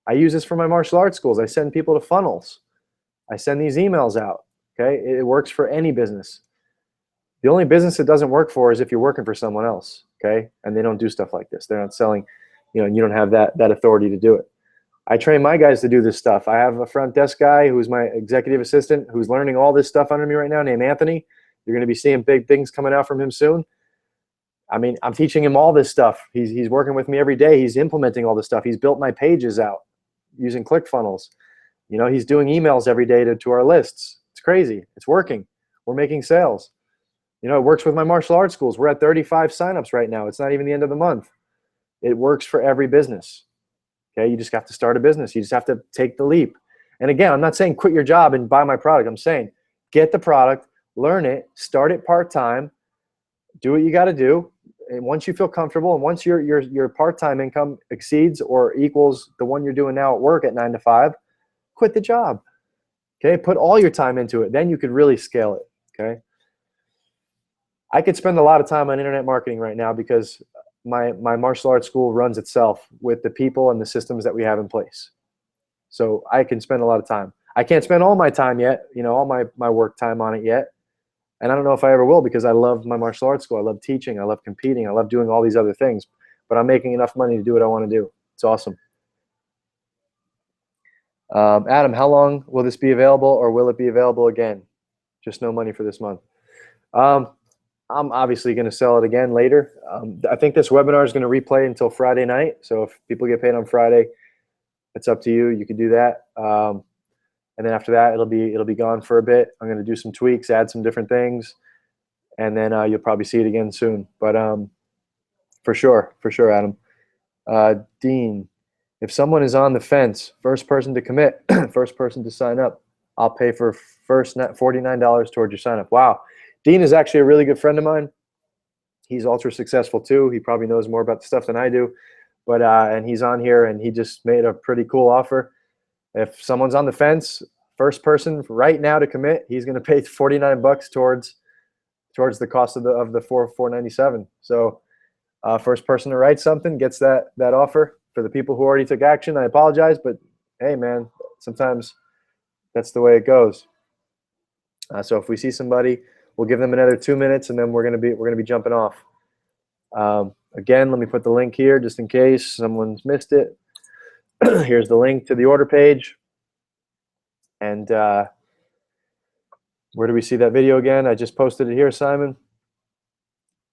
I use this for my martial arts schools. I send people to funnels. I send these emails out. Okay? It works for any business. The only business it doesn't work for is if you're working for someone else. Okay? And they don't do stuff like this. They're not selling, you know, and you don't have that authority to do it. I train my guys to do this stuff. I have a front desk guy who's my executive assistant who's learning all this stuff under me right now named Anthony. You're going to be seeing big things coming out from him soon. I mean, I'm teaching him all this stuff. He's working with me every day. He's implementing all this stuff. He's built my pages out using ClickFunnels. You know, he's doing emails every day to our lists. It's crazy. It's working. We're making sales. You know, it works with my martial arts schools. We're at 35 signups right now. It's not even the end of the month. It works for every business. Okay, you just have to start a business. You just have to take the leap. And again, I'm not saying quit your job and buy my product. I'm saying get the product, learn it, start it part-time, do what you got to do. And once you feel comfortable and once your part-time income exceeds or equals the one you're doing now at work at 9 to 5, quit the job. Okay, put all your time into it. Then you could really scale it. Okay. I could spend a lot of time on internet marketing right now because my martial arts school runs itself with the people and the systems that we have in place. So I can spend a lot of time. I can't spend all my time yet, you know, all my work time on it yet. And I don't know if I ever will because I love my martial arts school. I love teaching. I love competing. I love doing all these other things. But I'm making enough money to do what I want to do. It's awesome. Adam, how long will this be available, or will it be available again? Just no money for this month. I'm obviously going to sell it again later. I think this webinar is going to replay until Friday night. So if people get paid on Friday, it's up to you. You can do that. And then after that, it'll be gone for a bit. I'm going to do some tweaks, add some different things, and then you'll probably see it again soon. But for sure, Adam. Dean, if someone is on the fence, first person to commit, first person to sign up, I'll pay for first $49 towards your sign up. Wow. Dean is actually a really good friend of mine. He's ultra successful too. He probably knows more about the stuff than I do. But and he's on here and he just made a pretty cool offer. If someone's on the fence, first person right now to commit, he's going to pay $49 towards the cost of the $497. So first person to write something gets that offer. For the people who already took action, I apologize, but hey, man, sometimes that's the way it goes. So if we see somebody, we'll give them another 2 minutes, and then we're gonna be jumping off. Again, let me put the link here just in case someone's missed it. Here's the link to the order page. And where do we see that video again? I just posted it here, Simon.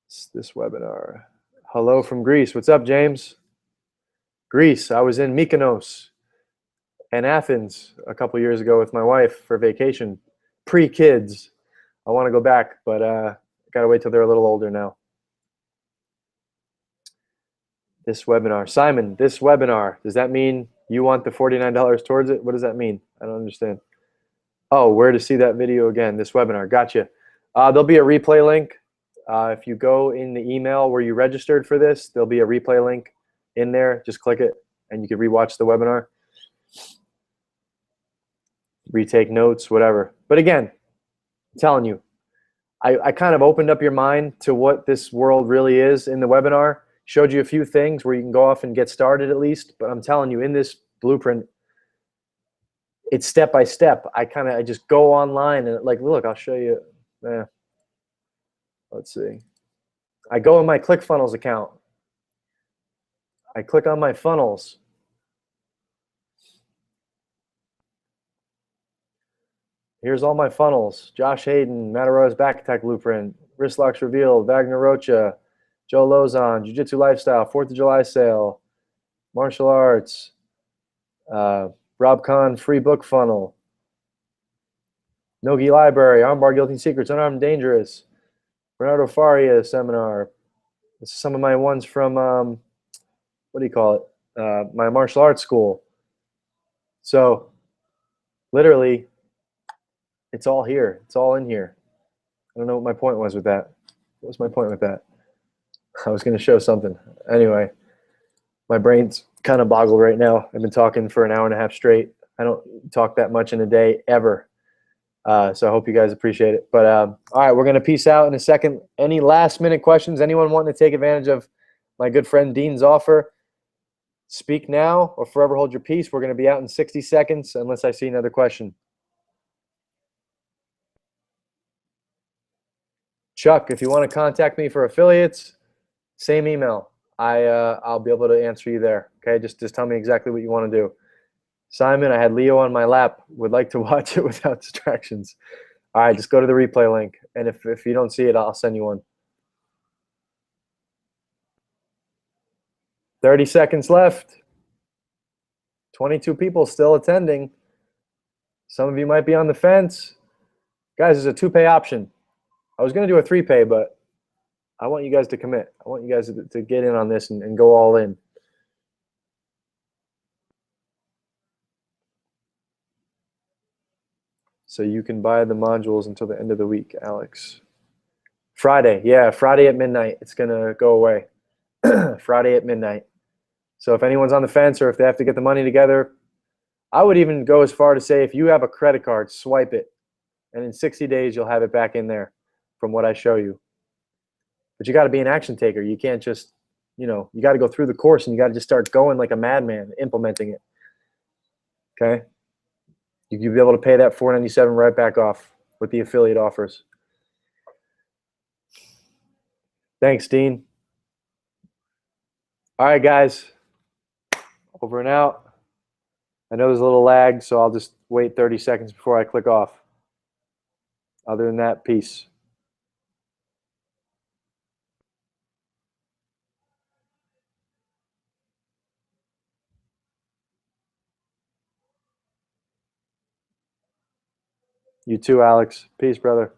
It's this webinar. Hello from Greece. What's up, James? Greece. I was in Mykonos and Athens a couple years ago with my wife for vacation, pre-kids. I want to go back, but gotta wait till they're a little older now. This webinar. Simon, this webinar, does that mean you want the $49 towards it? What does that mean? I don't understand. Oh, where to see that video again? This webinar. Gotcha. There'll be a replay link. If you go in the email where you registered for this, there'll be a replay link in there. Just click it and you can rewatch the webinar. Retake notes, whatever. But again, I'm telling you, I kind of opened up your mind to what this world really is in the webinar. Showed you a few things where you can go off and get started at least. But I'm telling you, in this blueprint, it's step by step. I just go online and like, look, I'll show you. Let's see. I go in my ClickFunnels account. I click on my funnels. Here's all my funnels. Josh Hayden, Matt Arroyo's Back Attack Blueprint, Wrist Locks Revealed, Wagner Rocha, Joe Lozon, Jiu-Jitsu Lifestyle, 4th of July Sale, Martial Arts, Rob Kahn Free Book Funnel, Nogi Library, Armbar Guillotine Secrets, Unarmed and Dangerous, Bernardo Faria Seminar. This is some of my ones from, what do you call it, my martial arts school. So literally, it's all here. It's all in here. I don't know what my point was with that. What was my point with that? I was going to show something. Anyway, my brain's kind of boggled right now. I've been talking for an hour and a half straight. I don't talk that much in a day ever. So I hope you guys appreciate it. But all right, we're going to peace out in a second. Any last minute questions? Anyone wanting to take advantage of my good friend Dean's offer? Speak now or forever hold your peace. We're going to be out in 60 seconds unless I see another question. Chuck, if you want to contact me for affiliates, same email. I'll be able to answer you there. Okay, just tell me exactly what you want to do. Simon, I had Leo on my lap. Would like to watch it without distractions. All right, just go to the replay link. And if you don't see it, I'll send you one. 30 seconds left. 22 people still attending. Some of you might be on the fence. Guys, there's a 2-pay option. I was going to do a 3-pay, but I want you guys to commit. I want you guys to get in on this and go all in. So you can buy the modules until the end of the week, Alex. Friday, yeah, Friday at midnight. It's going to go away. Friday at midnight. So if anyone's on the fence or if they have to get the money together, I would even go as far to say if you have a credit card, swipe it. And in 60 days, you'll have it back in there from what I show you. But you got to be an action taker. You can't just, you got to go through the course and you got to just start going like a madman, implementing it. Okay? You'll be able to pay that $497 right back off with the affiliate offers. Thanks, Dean. All right, guys. Over and out. I know there's a little lag, so I'll just wait 30 seconds before I click off. Other than that, peace. You too, Alex. Peace, brother.